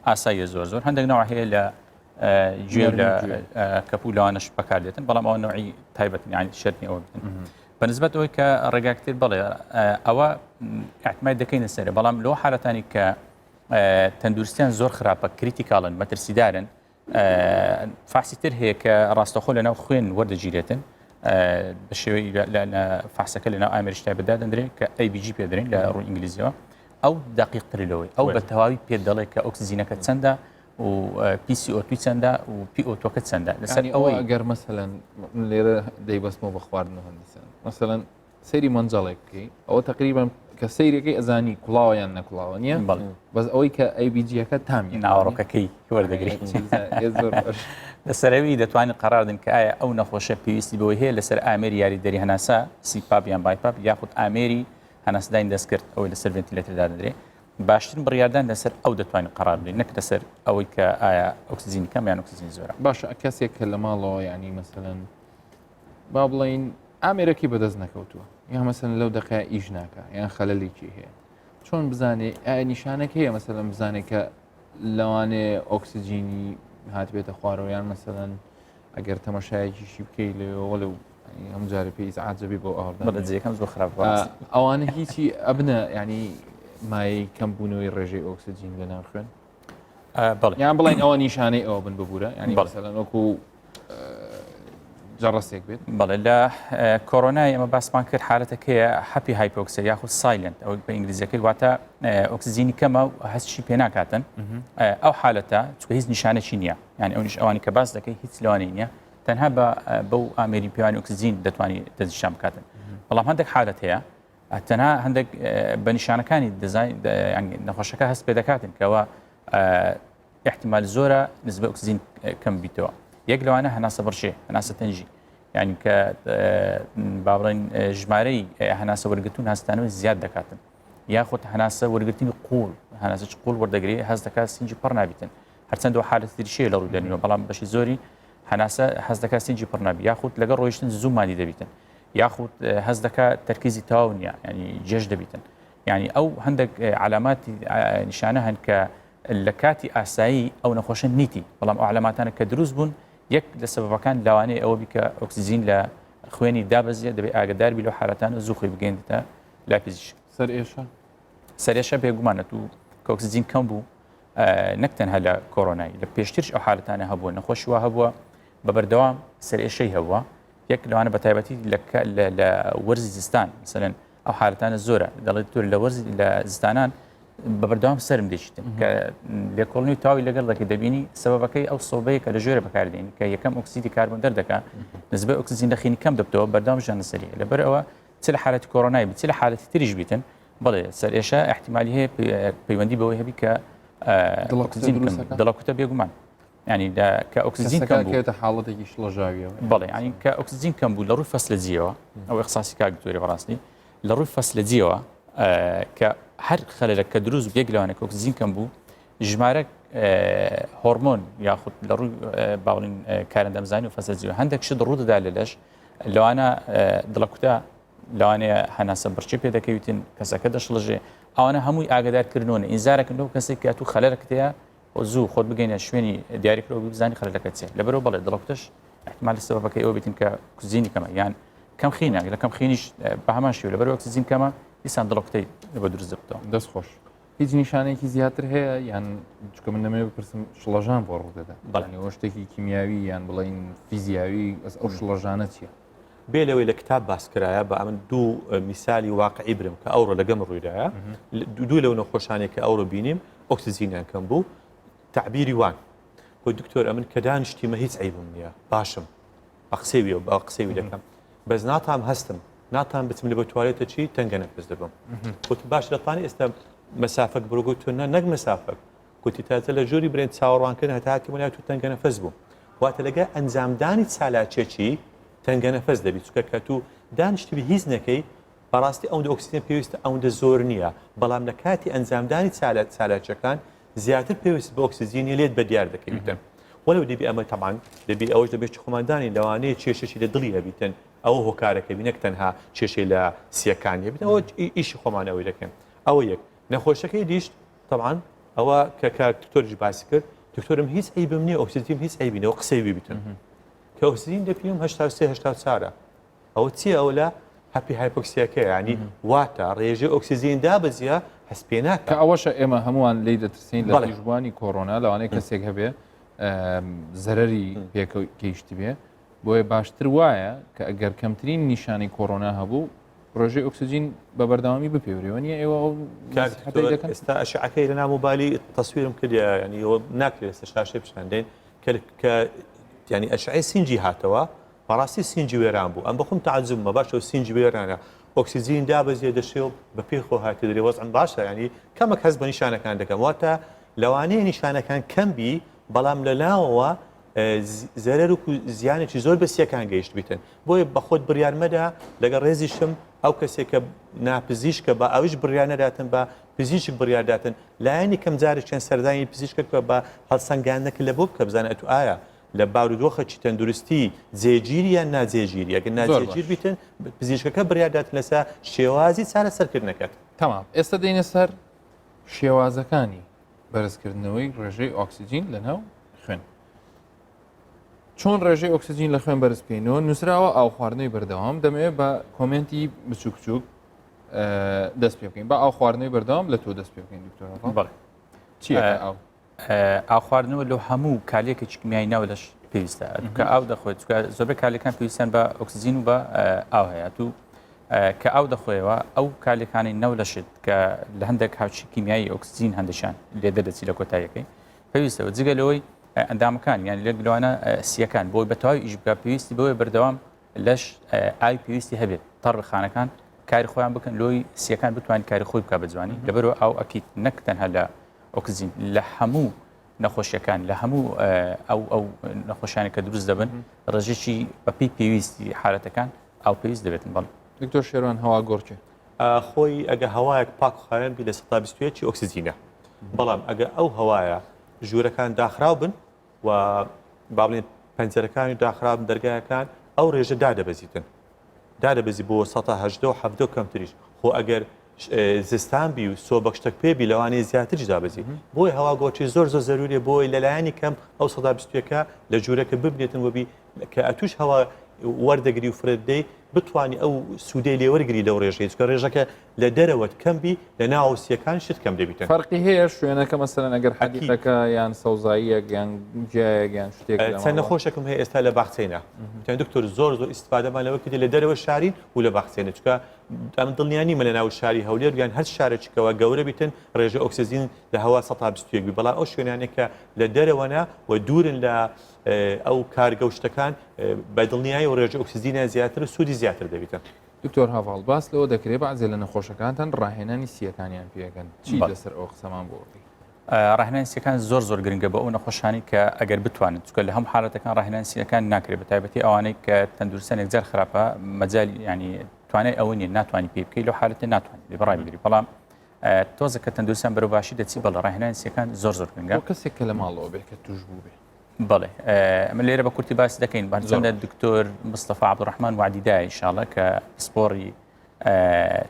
ئاساییە زۆر هەندێک نەوە هەیە لە گوێ لە کەپولانش بەکاردێتن بەڵام ئەوە نوعی تایبەتن یانی شەرنی ئەوە بن بەنسبەت ئەوەی کە ڕێگاکتر بڵێ ئەوە احتمال دەکەینە سەرێ بەڵام لەو حالەتانی کە تەندروستیان زۆر خراپە کریتیکاڵن مەترسیدارن فاسی تر هەیە کە ڕاستەخۆ لەناو خوێن وەردەگیرێتن بە شێوەی فاسەکە لەناو ئامریشتای بەدا دەندرێت کە ABG پێدرین لە ڕووی ئینگلیزیەوە ئەو دقیقتری لەوەی ئەو بە تەواوی پێ دەڵێت کە ئۆکسزیینەکە چەندە و PCO2 چەندە و PO2 چەندە لەسەر ئەوەی ئەگەر مەسەلەن لێرە دەیبەستمەوە بە خواردنەوە هەندیسان مەسەلەن سەیری مەنجەڵێکی ئەوە تقریبان کە سەیرەکەی ئەزانی کوڵاوە یان نەکوڵاوە نییە بەس ئەوەی کە ABG-ەکە تامی ناوەڕۆکەکەی وەردەگرێت لەسەرەوی دەتوانین قەراردن کە ئایا ئەو نەخۆشە پێویستی بەوەی هەیە لەسەر ئامێری یاریدەری هەناسا سیپاپ یان بایپاپ یاخود ئامێری هەناسدانی دەستکرد ئەوەی لەسەر ڤنتیلێتردا دەدرێت باشترین بڕیاردان لەسەر ئەو دەتوانین قەرار بدەین نەک لەسەر ئەوەی کە ئایا ئۆکسیجین کەم یان ئۆکسیجین زۆرە باشە کەسێک کە لە ماڵەوە ینی مەسەلەن با بڵین ئامێرەکی بەدەست نەکەوتووە یان مەسەلەن لەو دقیقە ئیش ناکە یان خەلەلێکی هەیە چۆن بزانێ ئایا نیشانێک هەیە مەسەلەن بزانێت کە لەوانێ ئۆکسیجینی هاتبێتە خوارەوە یان مەسەلەن ئەگەر تەماشایەکیشی بکەی لەوە لەو هەموو جارە پێی عاجەبی بۆ ئاوردان بەڵێ جێکەم زۆر خراپ ئەوانە هیچی ئەبنە ینی مای کەمبوونەوەی ڕێژەی ئۆکسسیجین لە ناو خوێن بەڵێ یان بڵین ئەوە نیشانەی ئەوە بن ببوورە ینی بەڵێ. مەسەلەن وەکو جەڕەسێک بێت بەڵێ لە کۆرۆنای ئەمە باسمان کرد حالەتەکەیە هەپی هایپۆکسە یاخود سایلنت ئەو بە ئینگلیزیەکەی واتە ئۆکسسیجینی کەمە و هەستشی پێ ناکاتن ئەو حالەتە چکە هیچ نیشانەی نییە یعنی ئەو ئەوانی کە باس دەکەی هیچ لەوانەی نییە تەنها بەو ئامێری پیاوانی ئۆکسسیجین دەتوانانی دەستنیشان بکاتن بەڵام هەندێک حالەت هەیە تەنها هەندێک بە نیشانەکانی نەخۆشەکە هەست پێ دەکاتن کەەوە احتمال زۆرە نسبە ئۆکسسیجین کەم بیتەوە یەک لەوانە هەناسە بڕشێ هەناسە تەنژی یعنی کە باڵێن ژمارەی هەناسە وەرگتون هەستانەوەی زیاد دەکاتن یاخود هەناسە وەرگرتنی قوڵ هەناسە قوڵ وەردەگری هەست دەکات سینجی پڕ نابیتن هەرچەند حالەتی تریشەیە لە ڕوودەنیەوە بەڵام بەشی زۆری هەناسە هەست دەکات سینجی پڕ نابی یاخود لەگەڵ ڕۆیشتن زوومانی دەبیتن یاخود هەست دەکات تەرکیزی تەواو نییە ینی جێش دەبیتن یعنی ئەو هەندێک علاماتی نیشانە هەن کە لە کاتی ئاسایی ئەو نەخۆشە نیتی بەڵام ئەو علاماتانە کە دروست بوون یەک لە سەبەبەکان لاوانەیە ئەوە بیکە ئۆکسسیجین لە خوێنی دابەزیە دەبێت ئاگداربی لەو حالەتانە زووخی بگەێنێتە لا پزیشک سەر ئێشە سەرێشە بێگومانەت و کە ئۆکسسیجین کەم بوو نەک تەنها لە کۆرۆنایی لە پێشترش ئەو حالەتانە هەبووە نەخۆشی وا هەبووە بە بەردەوام سەرێشەی هەبووە یەک لەوانە بە تایبەتی لە وەرزی زستان مثلەن ئەو حالەتانە زۆرە دەڵێت تور لە وەرزی لە زستانان بە بەردەوام سرم دەچیتن کە لێکۆڵنی تاوی لەگەڵ دەکە دەبینی سببەکەی ئەو سۆبەیە کە لە ژێرە بەکاردێنی کە یەکەم ئۆکسیدی کاربن دەردەکات نسبەی ئۆکسسیجین لەخینی کەم دەبتەوە بەردەوام ژانە سەری لەبەر ئەوە چ لە حالەتی کۆرۆنای بچ لە حالەتی تریش بیتن بڵێ سەر ئێشە احتیمالی هەیە پەیوەندی بەوەی هەبی کە دڵەکوتە بێگومان ینی کە ئۆکسسیجین کەم بوو حاڵەتێکی شڵەژاویەوە بڵێ ینی کە ئۆکسسیجین کەم بوو لە ڕووی فەسلە جیەوە ئەو اخساسی کاگتۆری بەڕاستی لە ڕووی فەسلە جیەوە کە هەر خەلەلە کە دروست یەک لەوانە کە ئۆکسسیجین کەم بوو ژمارە هۆرمۆن یاخود لە ڕووی باڵین کارەندەمزانی و فەسەجیەوە هەندێک شت ڕوودەدا لە لەش لەوانە دڵەکوتە لەوانەیە هەناسە بڕچی پێ دەکەویتن کەسەکە دەشڵژێ ئەوانە هەمووی ئاگدارکردنەوە ئینزارەکردنەوە کەسێک کە تو خەلەرەکەتەیە زوو خۆت بگەینە شوێنی دیاریکرەوە بزانانی خەلەکە چێ لەبەرەوە بەڵێ دڵەکوتەش احتمال سببەکەی ئەوە بیتن کە ئۆکسسیجینی کەمە یان کەم خینە لە کەم خینیش بە هەمان شێوە لەبەر ئۆکسسیجین کەمە دیسان دڵەکوتەی بە دروست دەبتەوە دەست خۆش هیچ نیشانێکی زیاتر هەیە یان چکە من نەمەوێت بپرسم شڵەژان بۆ ڕوودەدا بەڵێنەوە شتێکی کیمیاوی یان بڵین فیزیاوی ئەو شڵەژانە چییە؟ بێ لەوەی لە کتاب باسکرایە بە ئەمن دوو میسالی واقعی برم کە ئەوڕۆ لەگەم ڕوویدایە دوو لەو نەخۆشانێک کە ئەوڕۆ بینیم ئۆکسسیجینیان کەم بوو تعبیری وان بۆ دکتۆر ئەمن کە دانیشتیمە هیچ عیبم نییە باشم بە قسەویەوە بە قسەوی دەکەم بەس ناتام هەستم ناتان بچم لە بە توالێتە چی تەنگە نەفس دەبم وتی باش دەتوانی ئێستا مەسافەک بڕۆگوتونە نەک مەسافەک کوتی تازە لە ژووری برێن چاوەڕوانکردن هەتاکی وڵای تو تەنگە نەفس بوو واتە لەگە ئەنجامدانی چالاکێکی تەنگە نەفس دەبی چکە کە تو دانیشتی هیچ نەکەی بەڕاستی ئەوەندە ئۆکسسیجین پێویستە ئەوەندە زۆر نییە بەڵام لە کاتی ئەنجامدانی چالاکەکان زیاتر پێویست بە ئۆکسسیجینی لێت بە دیار دەکەویتن وەلو دەبی ئەمە تەمان دەبی ئەوەش دەبێت خۆماندانی لەوانەیە کێشەشی لە دڵی هەبیتن ئەوە هۆکارەکە بینەک تەنها کێشەی لە سیەکانی بێت ئەوە ئیشی خۆمانەوەی دەکەن ئەوە یەک نەخۆشەکەی دیشت طبعاً ئەوە کە دکتۆرژی باسی کرد دکتۆرم هیچ عیبم نییە ئۆکسسیجین هیچ عیبینەوە قسەی بیتن کە ئۆکسسیجین دەپیم 83-84 ئەوە چیە ئەو لە هەپی هایپۆکسیەکە ینی واتە ڕێژەی ئۆکسسیجین دابەزیە هەست پێ ناکات کە ئەوەشە ئێمە هەمووان لی دەترسین لە پێشبوانی کۆڕۆنا لەوانەیە کەسێک هەبێ زەرەری پێکەیشتی بێ بۆیە باشتر وایە کە ئەگەر کەمترین نیشانی کۆڕۆنا هەبوو ڕۆژەی ئۆکسسیجین بە بەردەوامی بپێوریەوە نیە ئێوە ئێستا ئەشعەکەی لە نامۆبایلی تەسویرم کردە ینی ئەوە ناکرێت ئێستا شاشەی پیشاندەین کە ینی ئەشعەی سینجی هاتەوە بەڕاستی سینجی وێران بوو ئەم بەخۆم تەعەجوبمە باشە سینجی وێرانە ئۆکسسیجین دابەزیە دەشێ بە پێی خۆ هاتە دەرێ وەزعم باشە ینی کەمێک هەست بە نیشانەکان دەکەم واتە لەوانەیە نیشانەکان کەمبی بەڵام لە ناوەوە زەرەر و زیانێکی زۆر بەسیەکان گەیشت بیتن بۆیە بە خۆت بڕیارمەدا لەگەڵ ڕێزیشم ئەو کەسێکە ناپزیشکە بە ئەوش بڕیانەداتن بە پزیشک بڕیارداتن لایەنی کەم جارێکیان سەردانی پزیشکە بە هەڵسەنگاندنەکە لە بۆ بکە بزانێت تو ئایا لە بارودۆخەکی تەندروستی جێگیری یان ناجێگیری ئەگەر ناجێگیر بیتن پزیشکەکە بڕیارداتن لەسەر شێوازی چارەسەرکردنەکەت تەمام ئێستا دێنە سەر شێوازەکانی بەرزکردنەوەی ڕێژەی ئۆکسسیجین لەناو خوێن چۆن ڕێژەی ئۆکسسیجین لە خوێن بەرزبکەینەوە نووسراوە ئاو خواردنەوەی بەردەوام دەمەوێت بە کۆمنتی بچووک دەست پێ بکەین بە ئاو خواردنەوەی بەردەوام لە تۆ دەست پێ بکەین دکتۆر بەڵێ چیە ئاو ئاو خواردنەوە لەو هەموو کالێکی کیمیایی ناو لەش پێویستە کە ئاو دەخۆیت زۆربەی کالەکان پێویستیان بە ئۆکسزیین و بە ئاو هەیە تو کە ئاو دەخۆیەوە ئەو کالەکانی نەو لەشت کە لە هەندێک هاوچی کیمیایی ئۆکسزیین هەندەشان لێ دەدەچی لە کۆتاییەکەی پێویستەوە جگە لەوەی ئەندامەکان یان لە گلوانە سیەکان بۆی بەتەواوی ئیش بکە پێویستی بەوەی بەردەوام لەش ئای پێویستی هەبێت تەڕخانەکان کاری خۆیان بکەن لۆی سیەکان بتوانین کاری خۆی بکە بەجوانی لەبەرەوە ئەو ئەکیت نەک تەنها لە ئۆکسزیین لە هەموو نەخۆشیەکان لە هەموو ئەو نەخۆشیانی کە دروست دەبن ڕێژێکی بەپی پێویستی حالەتەکان ئەو پێویست دەبێتن بەڵ دکتۆر شێروان هەوا گۆرچێ خۆی ئەگە هەوایەک پاک خاوێن بی لە 120 ئۆکسزیینە بەڵام ئەگە ئەو هەوایە ژوورەکان داخراو بن و با بڵێن پەنجەرەکانی داخرابن دەرگایەکان ئەو ڕێژە دادەبەزی بۆ 1970 کەمتریش خۆ ئەگەر زستان بی و سۆبەشتەک پێبی لەوانەیە زیاتری دابەزی بۆی هەوا گۆچی زۆر زەروریە بۆی لەلایەنی کەم ئەو 120ەکە لە ژوورەکە ببنێتن وەبی کە ئەتوش هەوا وەردەگری و فرەدەی بتوانانی ئەو سوودەی لێوەرگری لەو ڕێژەی چکە ڕێژەکە لە دەرەوەت کەمبی لە ناوسیەکان شت کەم دەبیتن فەرقی هەیە شوێنەکە مەسەرەن ئەگەر حەدیقەکە یان سەوزاییەک یان جایەک یان شتێک چەند نەخۆشێکم هەیە ئێستا لە باخچەینە دکتۆر زۆر ئیستفادەمان لەوە کردی لە دەرەوە شارین و لە باخچێنە چکە ئەم دڵنیانی مە لە ناو شاری هەولێر یان هەر شارێکەوە گەورە بیتن ڕێژە ئۆکسزیین لە هەوا 120 بی بەڵام ئەو شوێنانێکە لە دەرەوەنا و دوورن لە ئەو کارگەشتەکان بە دڵنیایی و ڕێژە ئۆکسزیینە زیاتر و سوودی زیاتر دەبیتن دکتۆر هاڤاڵ باس لەوە دەکرێت بەعزێ لە نەخۆشەکانتان ڕاهێنانی سیەکانیان پێەکەن چی لەسەر ئەو قسەمان بۆڕی ڕاهێنانی سیەکان زۆر گرنگە بە ئەو نەخۆشانی کە ئەگەر بتوانن چکە لە هەم حالەتەکان ڕاهێنانی سیەکان ناکرێت بە تایبەتی ئەوانەی کە تەندروستن یەکجار خراپە مەجای ینی توانای ئەوە نیە ناتوانانی پێ بکەیت لەو حالەتە ناتوانانی بڕای بگری بەڵام تۆزە کە تەندروستان بەرەو باشی دەچی بەڵە ڕاهێنانی سیەکان زۆر گرنگە کەسێک کە لە ماڵەوە بێت کە توش بوو بێ بەڵێ ئەمە لێرە بە کورتی باسی دەکەین بەچەندە دکتۆر مستەفا عەبدوڕەحمان وعدیدای ئینشاڵڵا کە سپۆڕی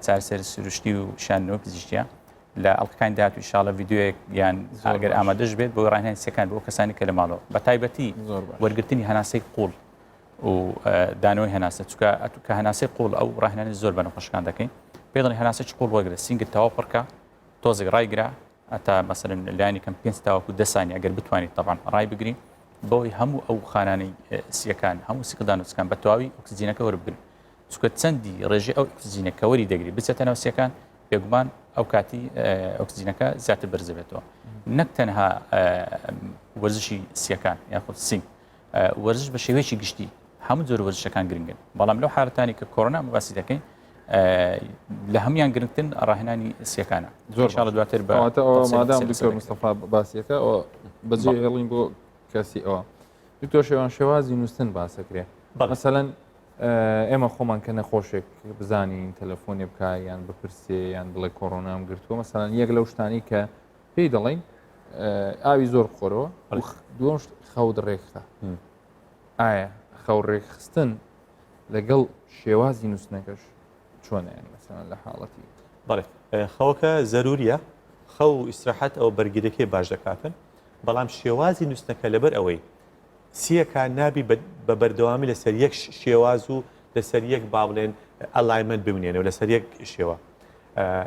چارەسەر سروشتی و شانەوە پزیشکیە لە ئەڵلقەکانی داهاتوو ئینشاڵڵا ڤیدیۆیەک یان ئەگەر ئامادەش بێت بۆ ڕاهێنانی سیەکان بۆ کەسانی کە لە ماڵەوە بە تایبەتی وەرگرتنی هەناسەی قوڵ و دانەوەی هەناسە چکە کە هەناسەی قوڵ ئەو ڕاهێنانی زۆر بە نەخۆشەکان دەکەین پێدڵی هەناسەی قوڵ وەرگرە سینگت تەواو پڕکە تۆزێک ڕایگرا ئەتا مەسەرن لایانی کەم 5 تاوەکو 10 ثانیە ئەگەر بتوانیت طبعاً ڕای بگرین بۆی هەموو ئەو خانانەی سیەکان هەموو سیکدان و سکان بە تەواوی ئۆکسجینەکە وەربگرن چکە چەندی ڕێژەی ئەو ئۆکسجینەکە وەری دەگری بچێتە ناو سیەکان بێگومان ئەو کاتی ئۆکسجینەکە زیاتر بەرزەبێتەوە نەک تەنها وەرزشی سیەکان یاخود سینگ وەرزش بە شێوەیەکی گشتی هەموو جۆر وەرزشەکان گرنگن بەڵام لەو حالەتانی کە کۆڕۆنا باسی دەکەین لە هەمویان گرنگترن ڕاهێنانی سیەکانە زۆر دواتر بە مادام دکتۆر مستەفا باسیەکە بەجێ هێڵین بۆ کەسی ئەوە دکتۆر شێوان شێوازی نووسن باسەکرێ مەسەلەن ئێمە خۆمان کە نەخۆشێک بزانین تەلەفۆنێ بکە یان بپرسێ یان بڵێ کۆڕۆنام گرتووە مەسەلەن یەک لەو شتانی کە پێی دەڵێن ئاوی زۆر خۆرەوە دووەم خەوت ڕێکخە ئایا خەو ڕێکخستن لەگەڵ شێوازی نووسنەکەش چۆنیان مەسەلەن لە حاڵەتی بەڵێ خەوەکە زەروریە خەو ئیسراحەت ئەو بەرگیرەکەی باش دەکاتن بەڵام شێوازی نووسنەکە لەبەر ئەوەی سیەکان نابی بە بەردەوامی لەسەر یەک شێواز و لەسەر یەک با بڵێن ئەلایمنت بمێنەوە لەسەر یەک شێوە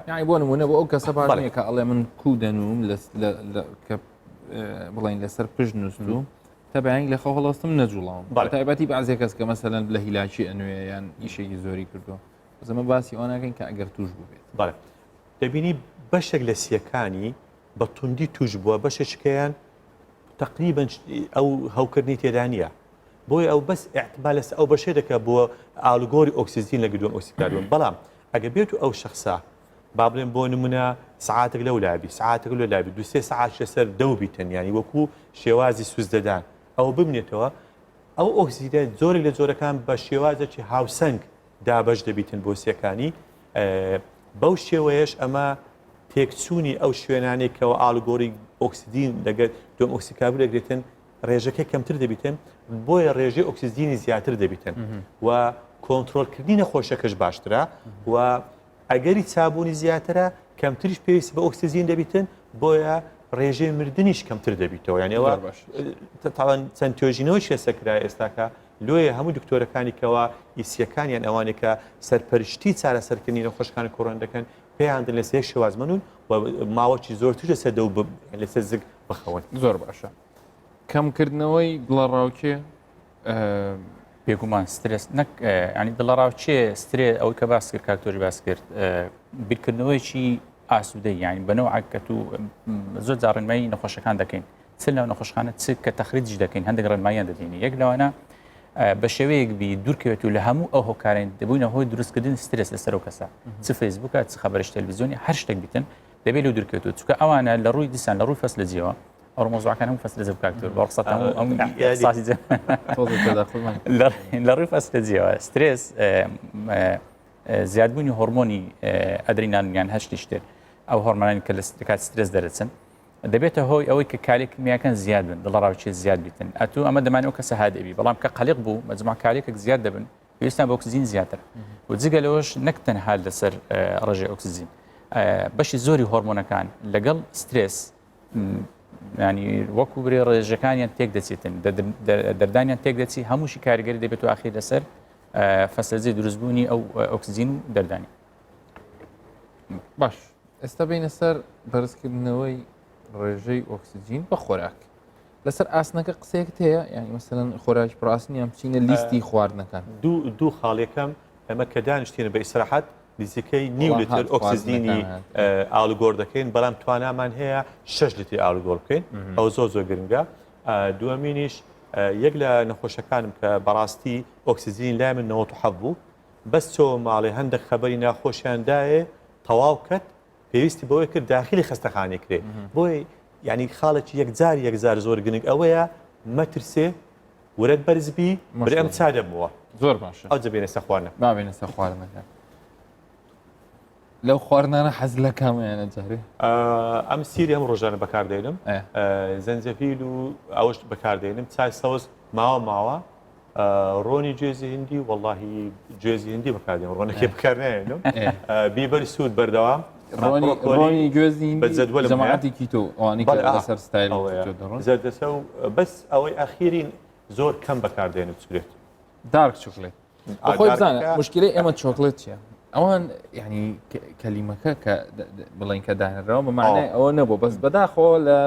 یعنی بۆ نمونە بۆ ئەو کەسە باڵێ کە ئەڵێ من کو دەنوم کە بڵین لەسەر پشت نووسوم تەبیانی لە خەو هەڵاستم نەجوڵاوم تایبەتی بەعزێ کەس کە مەسەلەن لە هیلاکی ئەنوێ یان ئیشێکی زۆری کردووە زەمە باسی ئەوە ناکەین کە ئەگەر توش بوو بێت بەڵێ دەبینی بەشێک لە سیەکانی بە توندی توش بووە بەشێکیان تقریبا ئەو هەوکردنی تێدا نیە بۆی ئەو بەس احتمال ئەو بەشێ دەکە بۆ ئالگۆری ئۆکسیزین لە گردووە ئۆکسیکاردون بەڵام ئەگە بێت و ئەو شخصا با بڵێن بۆ نمونە سعاتێک لەو لابی سعاتێک لە لابی دو سێ سعات لەسەر دەو بیتن ینی وەکو شێوازی سوز دەدان ئەو ببنێتەوە ئەو ئۆکسیدە زۆری لە جۆرەکان بە شێوازێکی هاوسەنگ دابەش دەبیتن بۆ سیەکانی بەو شێوەیەش ئەمە تێکچوونی ئەو شوێنانێکەوە ئالگۆری ئۆکسیدین لەگەر دوم ئۆکسیکابل دەگرێتن ڕێژەکە کەمتر دەبیتن بۆیە ڕێژەی ئۆکسیزینی زیاتر دەبیتن و کۆنتترۆلکردنی نەخۆشەکەش باشترە و ئەگەری چابوونی زیاترە کەمتریش پێویست بە ئۆکسیزین دەبیتن بۆیە ڕێژەی مردنیش کەمتر دەبیتەوە یانەوە تاوان چەند توێژینەوە شێسەکرا ئێستاکە لۆیە هەموو دکتۆرەکانی کەەوە ئیسیەکانیان ئەوانێک کە سەرپەرشتی چارەسەرکردنی نەخۆشخانە کۆڕەن دەکەن پێیان لە سێ شێوازمەون و ماوەی زۆرتر لەسەر دە لەسەر زگ بخەون زۆر باشە کەمکردنەوەی دڵە ڕاوکێ بێگومان سترس نەک ینی دڵڕاو چێ سترێ ئەوەی کە باس کرد کاکتۆری باس کرد بیرکردنەوەیکی ئاسوودەی یانی بەنەوە عکەت و زۆر جاڕێنمایی نەخۆشەکان دەکەین چ لەو نەخۆشخانە چ کە تەخریج دەکەین هەندێک ڕێنماییان دەدێنی یەک لەوانە بە شێوەیەک بی دوورکەوێت و لە هەموو ئەو هۆکارین دەبووینە هۆی دروستکردن سترس لەسەر و کەسە چ فەیسبووکە چ خەبەرش تەلڤیزیۆنی هەر شتێک بیتن دەبێت لە دوورکەوێتەوە چکە ئەوانە لە ڕووی دیسان لە ڕووی فەسلە جیەوە ئەو مۆزوعەکان هەموو فەسلە جەب کاکتۆر بە ڕخسەت لە ڕووی فەسلە جیەوە سترس زیادبوونی هۆرمۆنی ئەدرینالین هەشتی شتێت ئەو هۆرمۆنانی کە لە کات سترس دەرەچن دەبێتە هۆی ئەوەی کە کارێک میاکەن زیاد بن دڵڕاوچێ زیاد بیتن ئەتو ئەمە دەمانەوە کەسە هادەبی بەڵام کە قەلق بوو مەجموع کارێکێک زیاد دەبن پێویستیان بە ئۆکسجین زیاتر و جگە لەوەش نەک تەنها لەسەر ڕێژەی ئۆکسجین بەشی زۆری هۆرمۆنەکان لەگەڵ سترس ینی وەکو برێ ڕێژەکانیان تێک دەچێتن دەردانیان تێک دەچی هەمووشی کاریگەری دەبێت و ئاخیر لەسەر فەسەرجەی دروستبوونی ئەو ئۆکسجین و دەردانی باش ئێستا بینە سەر بەرزکردنەوەی ڕێژەی ئۆکسجین بە خۆراک لەسەر ئاسنەکە قسەیەک هەیە یعنی مەسەلەن خۆراکی پڕاستنی ئەم بچینە لیستی خواردنەکان دوو خاڵێکم ئەمە کە دانیشتێنە بە ئیسراحەت نزیکەی نیو لتر ئۆکسیزینی ئالوگۆڕ دەکەین بەڵام توانامان هەیە 6 لتر ئالوگۆڕ بکەین ئەو زۆر گرنگە دووەمینیش یەک لە نەخۆشەکانم کە بەڕاستی ئۆکسیزین لای من 97 بوو بەس چۆ ماڵێ هەندێک خەبەری ناخۆشیاندایە تەواو کەت پێویستی بەوەی کرد داخلی خستەخانێ کرێ بۆی ینی خاڵێکی یەکجار زۆر گرنگ ئەوەیە مەترسێ ورەت بەرزبی برێ ئەم چا دەبووە زۆر باشە ئەو جەبێنە سە خواردنە نابێنە سە خواردنەکە لەو خواردنانە حەز لە کامەیانە جارێ ئەم سیری ئەم ڕۆژانە بەکاردێنم زەنجەفیل و ئەوش بەکاردێنم چای سەوز ماوە ڕۆنی گوێزی هندی وەڵاهی گوێزی هندی بەکاردێنم ڕۆنەکێ بەکارنێنم بیبەری سوود بەردەوام ڕۆنی گوێزی جەماعەتێکی تۆ ئەوانی لەسەر ستایل زەردەسە و بەس ئەوەی ئاخیرین زۆر کەم بەکاردێنێت سوورێت دارک چۆکلێت خۆی بزانە مشکلەی ئێمە چۆکلێت چیە؟ ئەوان ینی کەلیمەکە کە بڵین کە داهێنراوە بەمانای ئەوە نەبوو بەس بەداخۆ لە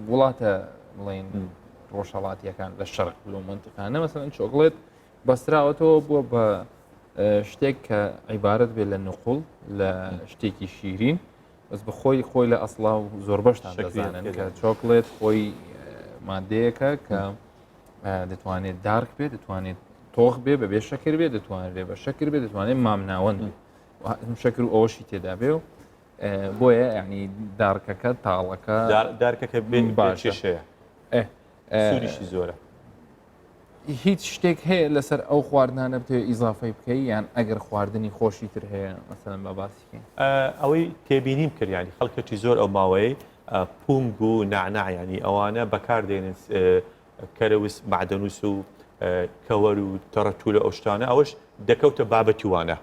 وڵاتە بڵین ڕۆژهەڵاتیەکان لە شەرق لە منتیقانە مەسەلەن چۆکلێت بەستراوەتەوە بووە بە شتێک کە عیبارەت بێت لە نقوڵ لە شتێکی شیرین بەس بە خۆی لە ئەسڵا و زۆر بەشتان دەزانن کە چۆکلێت خۆی مادەیەکە کە دەتوانێت دارک بێت دەتوانێت تۆخ بێ بەبێ شەکر بێ دەتوانێت بە شەکر بێ دەتوانێت مامناوەند شەکر و ئەوەشی تێدا بێ و بۆیە ینی دارکەکە تاڵەکە دارکەکە بێن باشەیە سووریشی زۆرە هیچ شتێک هەیە لەسەر ئەو خواردنانە بتێ ئیزافەی بکەی یان ئەگەر خواردنی خۆشی تر هەیە مەسەلەن بە باسیکەین ئەوەی تێبینیم کردیانی خەڵکەی زۆر ئەو ماوەی پونگ و نعناعیانی ئەوانە بەکاردێنن کەرەویست معدەنووس و کەوەر و تەڕەتولە ئەو شتانە ئەوەش دەکەوتە بابەتی وانە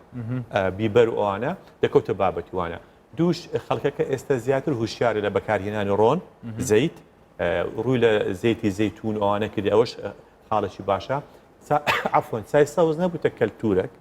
بیبەر و ئەوانە دەکەوتە بابەتی وانە دووش خەڵکەکە ئێستا زیاتر هوشیارە لە بەکارهێنانی ڕۆن زەیت ڕووی لە زەیتی زەیتون ئەوانە کردی ئەوەش حاڵێکی باشە عفۆن سای سەوز نەبووتە کەلتورێک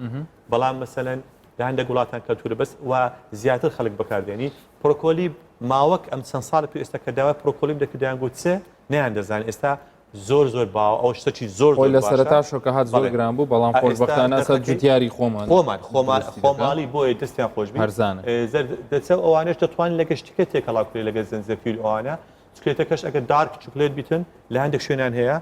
بەڵام مەسەلەن لە هەندێک وڵاتان کەلتورە بەس و زیاتر خەڵک بەکاردێنی پرۆکۆلی ماوەک ئەم چەند ساڵ تو ئێستا کە داوا پرۆکۆلیم دەکردیان گوت چێ نەیان دەزانێت ئێستا زۆر باو ئەو شتێکی زۆر لە سەرەتا شۆکە هات زۆر گران بوو بەڵام خۆشبەختانە سەر جوتیاری خۆماڵی بۆیە دەستیان خۆش هەرزانە دەچە ئەوانش دەتوانین لەگە شتێکە تێکەڵاوکرێ لەگە زەنجەفیل ئەوانە چکلێتەکەش ئەگە دارک چکلێت بیتن لە هەندێک شوێنان هەیە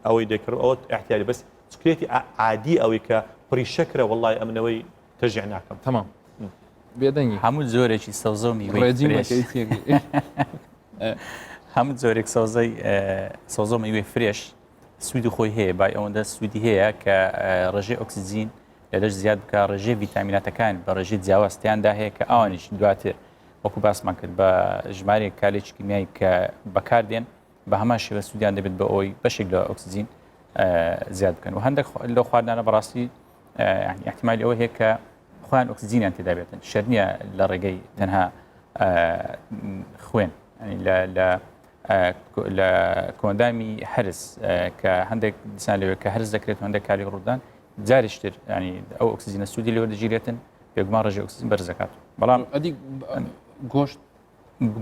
ئەوەی دەکرد ئەوە احتیاجی بەس چکلێتی عادی ئەوەی کە پڕی شەکرە وڵای ئەمنەوەی تەژیع ناکەم تەمام بێدەنگی هەموو زۆرێکی سەوزە و میوەی هەموو زۆرێک سەوزە و میوەی فرێش سوودی خۆی هەیە بای ئەوەندە سوودی هەیە کە ڕێژەی ئۆکسیجین لە دەست زیاد بکە ڕێژەی ڤیتامیناتەکان بە ڕێژەی جیاوازتیاندا هەیە کە ئەوانیش دواتر وەکو باسمان کرد بە ژمارێک کالێکی کیمیایی کە بەکاردێن بە هەمان شێوە سوودیان دەبێت بە ئەوی بەشێک لە ئۆکسیجین زیاد بکەن و هەندێک لەو خواردنانە بەڕاستی احتیمالی ئەوە هەیە کە خۆیان ئۆکسیجینیان تێدا بێتن شەر نییە لە ڕێگەی تەنها خوێن لە لە کۆندامی هەرس کە هەندێک دیسان لەوێ کە هەرس دەکرێت هەندێک کاری ڕوودان جاریشتر ینی ئەو ئۆکسسیجینە سوودی لەوە دەگیرێتن پێگومان ڕێژەی ئۆکسسیجین بەرزەکات بەڵام ئەدی گۆشت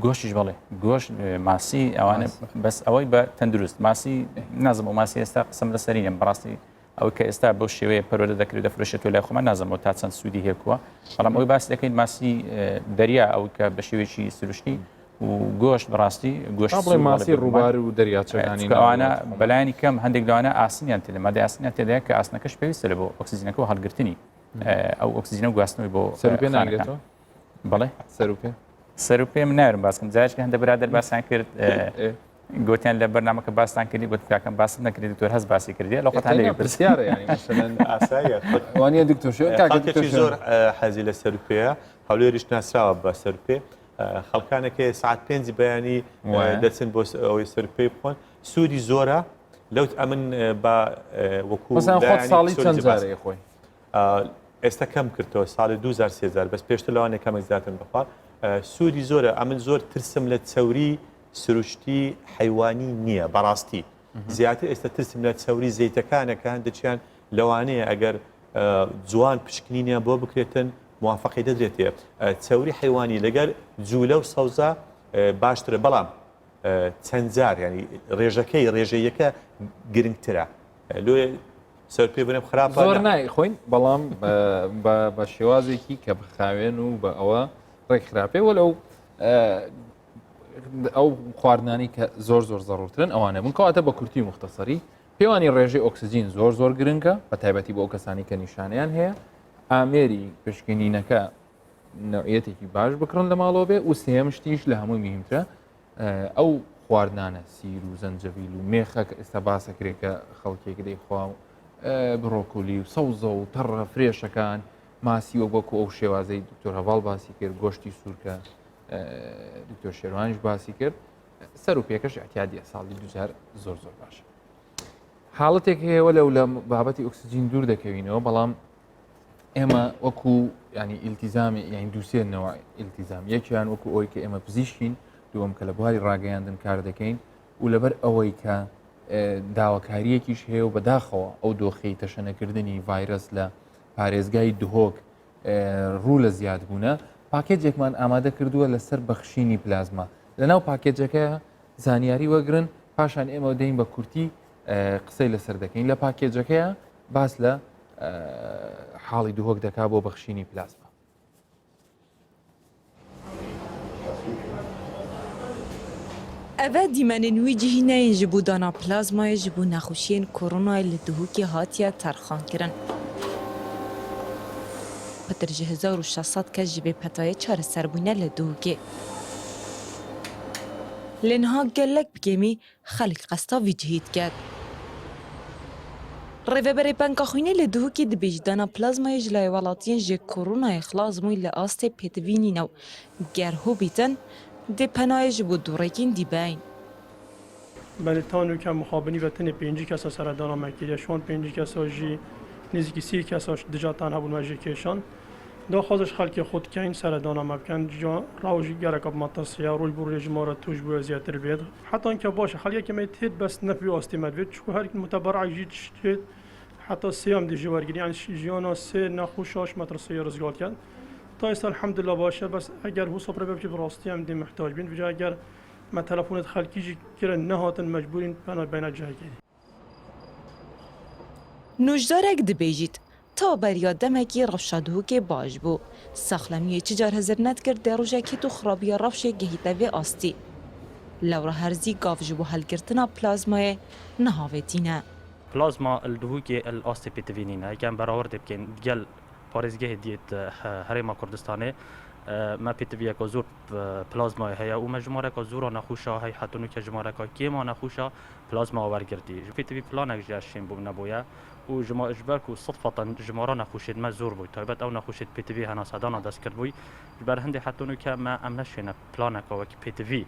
گۆشتیش بڵێ گۆشت ماسی ئەوانە بەس ئەوەی بە تەندروست ماسی نازم و ماسی ئێستا قسم لەسەرینە بەڕاستی ئەو کە ئێستا بۆ شێوەیە پەروەردە دەکرێت دەفرۆشێتەوە لای خۆمان نازمەوە تا چەند سوودی هەیەکووە بەڵام ئەوی باس دەکەین ماسی دەریا ئەو کە بە شێوەیەکی سروشتی و گۆشت بەڕاستی گۆشت بڵێ ماسی ڕووبار و دەریاچەکانی ئەوانە بەلایانی کەم هەندێک لەوانە ئاسنیان تێ مادە ئاسنیان تێدایە کە ئاسنەکەش پێویستە لە بۆ ئۆکسسیجینەکە و هەڵگرتنی ئەو ئۆکسسیجینە گواستنەوەی بۆ سەرپێ ناگرێتەوە بەڵێ سەرپێ سەر و پێم نارم باسکەم جارشکە هەندە برادر باسان کرد گوتیان لە بەرنامەکە باسان کردی بۆ کاکەم باسم نەکردی دکتۆر هەست باسی کردی لە قەتان لێ پرسیارە ینی مثلەن ئاساییە وانە دکتۆر خەڵکێکی زۆر حەزی لە سەرپێیە هەولێریش ناسراوە بە سەرپێ خەڵکانێکی سعات 5 بەیانی دەچن بۆ ئەوەی سەرپێی بخۆن سوودی زۆرە لەوت ئەمن بە وەکو خۆت ساڵی چەند جارەیە خۆی ئێستا کەم کردەوە ساڵی 2030 بەس پێشتر لەوانێک کەمێک زیاتر بخوار سوودی زۆرە ئەمن زۆر ترسم لە چەوری سروشتی حیوانی نییە بەڕاستی زیاتر ئێستا ترسم لە چەوری زەیتەکانەکە هەندێکیان لەوانەیە ئەگەر جوان پشکنینیان بۆ بکرێتن موافقی دەدرێتێ چەوری حیوانی لەگەر جوولە و سەوزە باشترە بەڵام چەند جار ینی ڕێژەیەکە گرنگترە لێ سەر پێ بنێم خراپ زۆر نای خۆین بەڵام بە شێوازێکی کە بخاوێن و بە ئەوە ڕێک خراپێ وەلەو ئەو خواردنانی کە زۆر زەڕورترن ئەوانە بن کەواتە بە کورتی مختصری پێوانی ڕێژەی ئۆکسسیجین زۆر گرنگە بە تایبەتی بۆ ئەو کەسانی کە نیشانیان هەیە ئامێری پشکنینەکە نوعەتێکی باش بکڕن لە ماڵەوە بێ و سێمشتیش لە هەمووی میهمترە ئەو خواردانە سیر و زەنجەڤیل و مێخەک ئێستا باسەکرێکە خەڵکێک دەیخوا و بڕۆکولی و سەوزە و تەڕە فرێشەکان ماسی وە بۆکو ئەو شێوازەی دکتۆر هەواڵ باسی کرد گۆشتی سوورکە دکتۆر شێروانیش باسی کرد سەر و پێکەش احتیادیە ساڵی دوجار زۆر باشە حاڵەتێک هەیەوە لەو لە بابەتی ئۆکسسیجین دوور دەکەوینەوە بەڵام ئێمە وەکو ینی ئیلتیزامی یان دووسێنەوە ئیلتیزام یەکیان وەکو ئەوی کە ئێمە پزیشکین دووەم کە لە بواری ڕاگەیاندن کار دەکەین و لەبەر ئەوەی کە داواکاریەکیش هەیە و بەداخەوە ئەو دۆخەی تەشەنەکردنی ڤایرەس لە پارێزگای دهۆک ڕوو لە زیادبوونە پاکێجێکمان ئامادە کردووە لەسەر بەخشینی پلازما لەناو پاکێجەکە زانیاری وەگرن پاشان ئێمە دەین بە کورتی قسەی لەسەر دەکەین لە پاکێجەکەیە باس لە حاڵی دهۆک دەکا بۆ بەخشینی پلازما ئەvە دیمەنێنوی جیهینەیە ji بۆ dana plazmayê ji بۆ nexweşiyên koronayê li dihûkê hatiye terxankirin. Pitir ji 1600 kes ji bêpetayê çareserbûne li dihûkê. Lê niha gelek bikêmî xelk qesta vî cihî dike. Rêveberê Penkaxwînê li dihûkê dibêje dana plazmayê ji lay welatiyên ji koronayê xilas bûn li astê pêdivînîn ew gerhû bîtin dê penayê ji bo dûrekîn dîbeyn. Belîtanûka mixabinî ve tenê 5 kesa seredana me kiriye şwan 5 kesa jî nêzîkî 3 kesa dijatan hebûn me jî kêşan. Daxwaza ji xelkê xwe dikeyin seredana me bikin raw jî gereka matasiya rûj bû rejimara tûj bûye zêtir bêd. Hetanke baş e xelkeke me têt bes nefî astê me divêt çikû herkî muteberek jî tiştê heta sêyam dê jî wergirî yani jiyana sê nexweşa 6 metr sêya rizgat ken. تا ئێستا الحەمدلله باشە بەس ئەگەر هو سەپرە بێ بڕاستی ئەم دێ محتاج بین وجا ئەگەر مە تەلەفۆنت خەلکیژی کرە نەهاتن مەجبورین پەنا بینە جاگیری نوژدارێک dibêjît ta beriya demekî rewşadihûkê baş bû saxlemiyê çi car hezir nedkir dê rojek hêt û xirabiya rewşê gehîte vê astî lewra herzî gav ji bo helgirtina plazmayê nehavêtîne plazma li dihûkê el astê pêtivînîne ekem berawer dê bikên gel parêzgehê diyet Herêma Kurdistanê me pêtiviyeka zor plazmayê heye û me jimareka zora nexweşa hey hetinûke jimareka kêma nexweşa plazma wergirtî ji pêtivî planek ji şên bû nebûye û ji ber ku sidfatan jimara nexweşên me zor bûy taybet ew nexweşê pêtivî hena sedana destkirt bûy ji ber hindê hetinûke me em neşêne planeka wekî pêtivî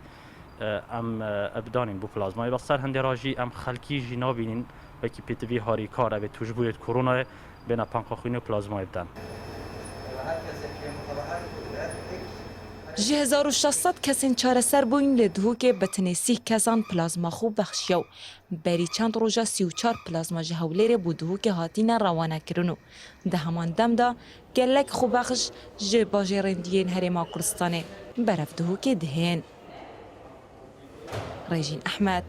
em ebidanîn bû plazmayê bes ser hindê ra jî em xelkî jî nabînin wekî pêtivî harîkar evê tûjbûyê koronayê bêne Penkaxwînê û plazmayê bidan. ji 1600 kesên çareser bûyîn lê dihûkê bi tenê 30 kesan plazma xwe bexşiya û berî çend roja 34 plazma ji Hewlêrê bû dihûkê hatîne rawanekirin û di heman dem de gelek xwebex ji bajêrendiyên Herêma Kurdistanê beref dihûkê dihên. Rêjîn Ehmed,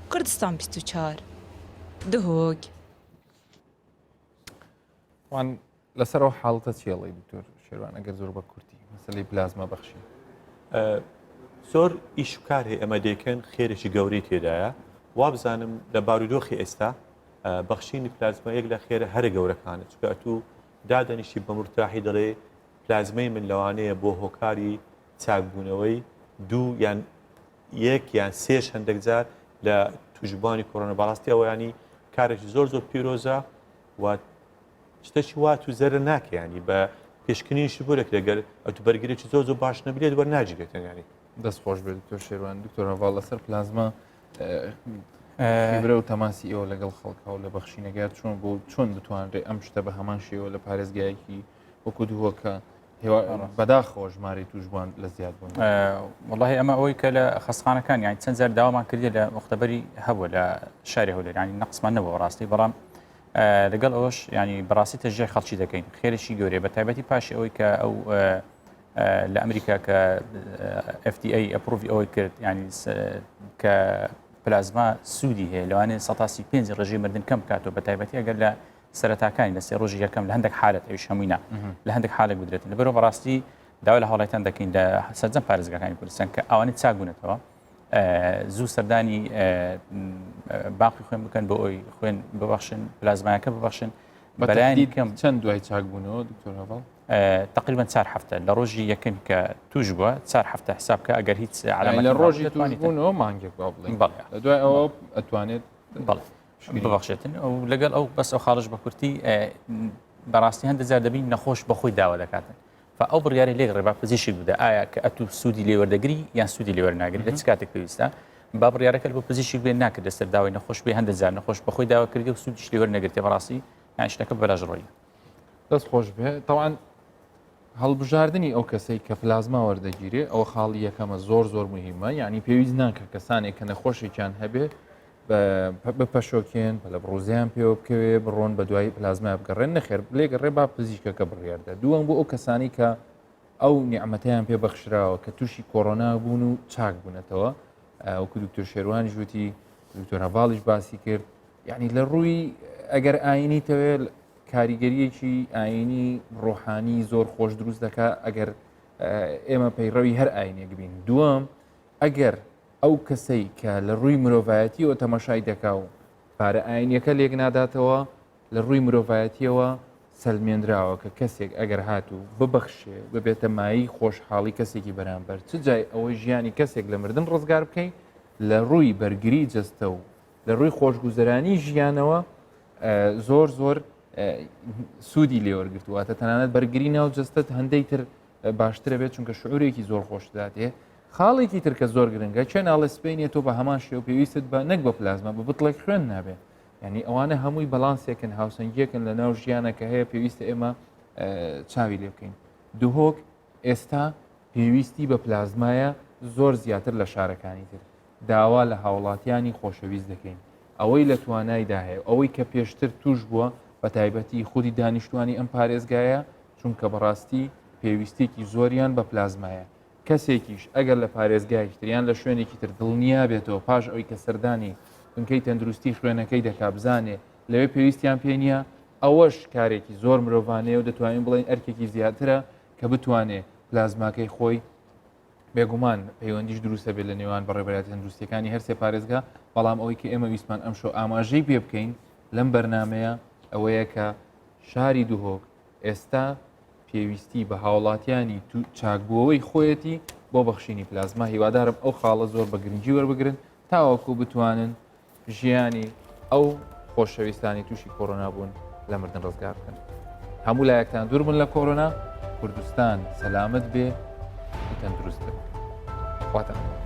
Kurdistan 24 دهوك. طبعا لەسەرەوە حاڵتە چێڵی دکتۆر شێروان ئەگەر زۆر بە کورتی مەسەلەی پلازما بەخشی زۆر ئیش و کار هەیە ئەمە دەکەن خێرشی گەورەی تێدایە وا بزانم لە بارودۆخی ئێستا بەخشینی پلازما یەک لە خێرە هەرە گەورەکانە چکە تو دادەنیشی بە مرتاحی دەڵێ پلازمای من لەوانەیە بۆ هۆکاری چاکبوونەوەی دوو یان یەک یان سێش هەندێک جار لە توژبانی کۆرۆنا بەڕاستی ئەوەیانی کارێکی زۆر زۆر پیرۆزە و شتێکی وا تو زەرە ناکەیانی بە پێشکەنیشی بۆ لەک لەگەر ئەو تو بەرگریی زۆر زۆر باش نەبێت وەرناجێتن ینی دەست خۆش بێت دکتۆر شێروان دکتۆر هەواڵ لەسەر پلازما برە و تەماسی ئێوە لەگەڵ خەڵکەوە لە بەخشینەگەر چۆن بۆ چۆن دەتوانرێت ئەم شتە بە هەمان شێوە لە پارێزگایەکی وەکو دووەکە بەداخەوە ژمارەی توشبوان لە زیاد بوون والله ئەمە ئەوەی کە لە خەستخانەکان یانی چەند جار داوامان کردی لە مختبەری هەبووە لە شاری هەولێر ینی نەقسمان نەبووە ڕاستی بەڵام لەگەڵ ئەوش ینی بەڕاستی تەژێ خەڵکی دەکەین خێرشی گەورەیە بە تایبەتی پاشی ئەوەی کە ئەو لە ئەمریکا کە FDA ئەپڕوڤی ئەوەی کرد ینی کە پلازما سوودی هەیە لەوانێ 135 ڕێژەی مردن کەم کاتەوە بە تایبەتی ئەگەر لە سەرەتاکانی لە سێ ڕۆژی یەکەم لە هەندێک حالەت ئەویش هەمووینا لە هەندێک حالێک بدرێتن لەبەرەوە بەڕاستی داوا لە هەوڵاتیان دەکەین لە سەرجەم پارێزگاکانی کوردستان کە ئەوانەی چاکبوونەتەوە زوو سەردانی باقی خوێن بکەن بۆ ئەوی خوێن ببەخشن پلازمایەکە ببەخشن بەلایانی کەم چەند دوای چاکبوونەوە دکتۆر هەواڵ تقریبا 4 هەفتە لە ڕۆژی یەکەم کە توش بووە 4 هەفتە حساب کە ئەگەر هیچ علامەتی لە ڕۆژی توشبوونەوە مانگێک با بڵێن لە دوای ئەوە ئەتوانێت ببەخشێتن ئەو لەگەڵ ئەو بەس ئەو خاڵش بە کورتی بەڕاستی هەندە جار دەبین نەخۆش بەخۆی داوا دەکاتن ئەو بڕیاری لێ ڕێبا پزیشی بوودا ئایا کە ئەتو سوودی لێوەردەگری یان سوودی لێوەرناگری لە چ کاتێک پێویستە با بڕیارەکە بۆ پزیشی بێ ناکرد لەسەر داوای نەخۆش بێ هەندە جار نەخۆش بەخۆی داوا کردی و سوودیش لێوەرنەگرێتێ بەڕاستی یان شتەکە بەلاژ ڕۆیە دەست خۆش بێ تەوان هەڵبژاردننی ئەو کەسەی کە پلازما وەردەگیرێ ئەو خاڵی یەکەمە زۆر زۆر مهمە یعنی پێویست ناکە کەسانێک کە نەخۆشێکیان هەبێ بپەشۆکێن لە بڕۆزیان پێوە بکەوێ بڕۆن بە دوای پلازما بگەڕێن نەخێر لێگەڕێ با پزیشکەکە بڕیاردە دووەم بۆ ئەو کەسانی کە ئەو نیعمەتیان پێ بەخشراوە کە تووشی کۆڕۆنا بوون و چاک بوونەتەوە وەکو دکتۆر شێروانی ژووتی دکتۆر هەواڵیش باسی کرد یعنی لە ڕووی ئەگەر ئاینی تەوێت کاریگەریەکی ئاینی ڕۆحانی زۆر خۆش دروست دەکات ئەگەر ئێمە پەیڕەوی هەر ئاینێک بین دووەم ئەگەر ئەو کەسەی کە لە ڕووی مرۆڤایەتیەوە تەماشای دەکا و پارە ئاینیەکە لێک ناداتەوە لە ڕووی مرۆڤایەتیەوە سەلمێنراوە کە کەسێک ئەگەر هاتوو ببەخشێ ببێتە مایی خۆشحاڵی کەسێکی بەرامبەر چ جای ئەوەی ژیانی کەسێک لە مردن ڕزگار بکەین لە ڕووی بەرگری جەستە و لە ڕووی خۆشگوزەرانی ژیانەوە زۆر زۆر سوودی لێوەرگرتوواتە تەنانەت بەرگری ناو جەستت هەندەی تر باشترە بێت چونکە شعورێکی زۆر خۆشداتێ خاڵێکی ترکە زۆر گرنگە چێ ناڵە سپینێت تۆ بە هەمان شێو پێویستت بە نەک بە پلازما بە بتڵێک خوێن نابێت ینی ئەوانە هەمووی بەڵانسێکن هاوسەنگیەکن لە ناو ژیانەکە هەیە پێویستە ئێمە چاوی لێ بکەین دووهۆک ئێستا پێویستی بە پلازمایە زۆر زیاتر لە شارەکانی تر داوا لە هاوڵاتیانی خۆشەویست دەکەین ئەوەی لە توانایدا هەیە ئەوەی کە پێشتر توش بووە بە تایبەتی خودی دانیشتوانی ئەم پارێزگایە چونکە بەڕاستی پێویستێکی زۆریان بە پلازمایە کەسێکیش ئەگەر لە پارێزگایشتریان لە شوێنێکی تر دڵنیا بێتەوە پاش ئەوی کە سەردانی بنکەی تەندروستی خوێنەکەی دەکا بزانێ لەوێ پێویستیان پێ نییە ئەوەش کارێکی زۆر مرۆڤانەیە و دەتوانین بڵێن ئەرکێکی زیاترە کە بتوانێت پلازماکەی خۆی بێگومان پەیوەندیش دروستە بێت لە نێوان بەڕێبەرات تەندروستیەکانی هەرسێ پارێزگا بەڵام ئەوەی کە ئێمە ویسمان ئەم شۆ ئاماژەی پێ بکەین لەم بەرنمەیە ئەوەیە کە شاری دووهۆک ئێستا پێویستی بە هاوڵاتیانی چاکبووەوەی خۆیەتی بۆ بەخشینی پلازما هیوادارم ئەو خاڵە زۆر بە گرنگی وەربگرن تاوەکو بتوانن ژیانی ئەو خۆشەویستانی تووشی کۆڕۆنا بوون لە مردن ڕزگار بکەن هەموو لایەکتان دوور بن لە کۆڕۆنا کوردستان سەلامت بێ و تەندروست بن خواتان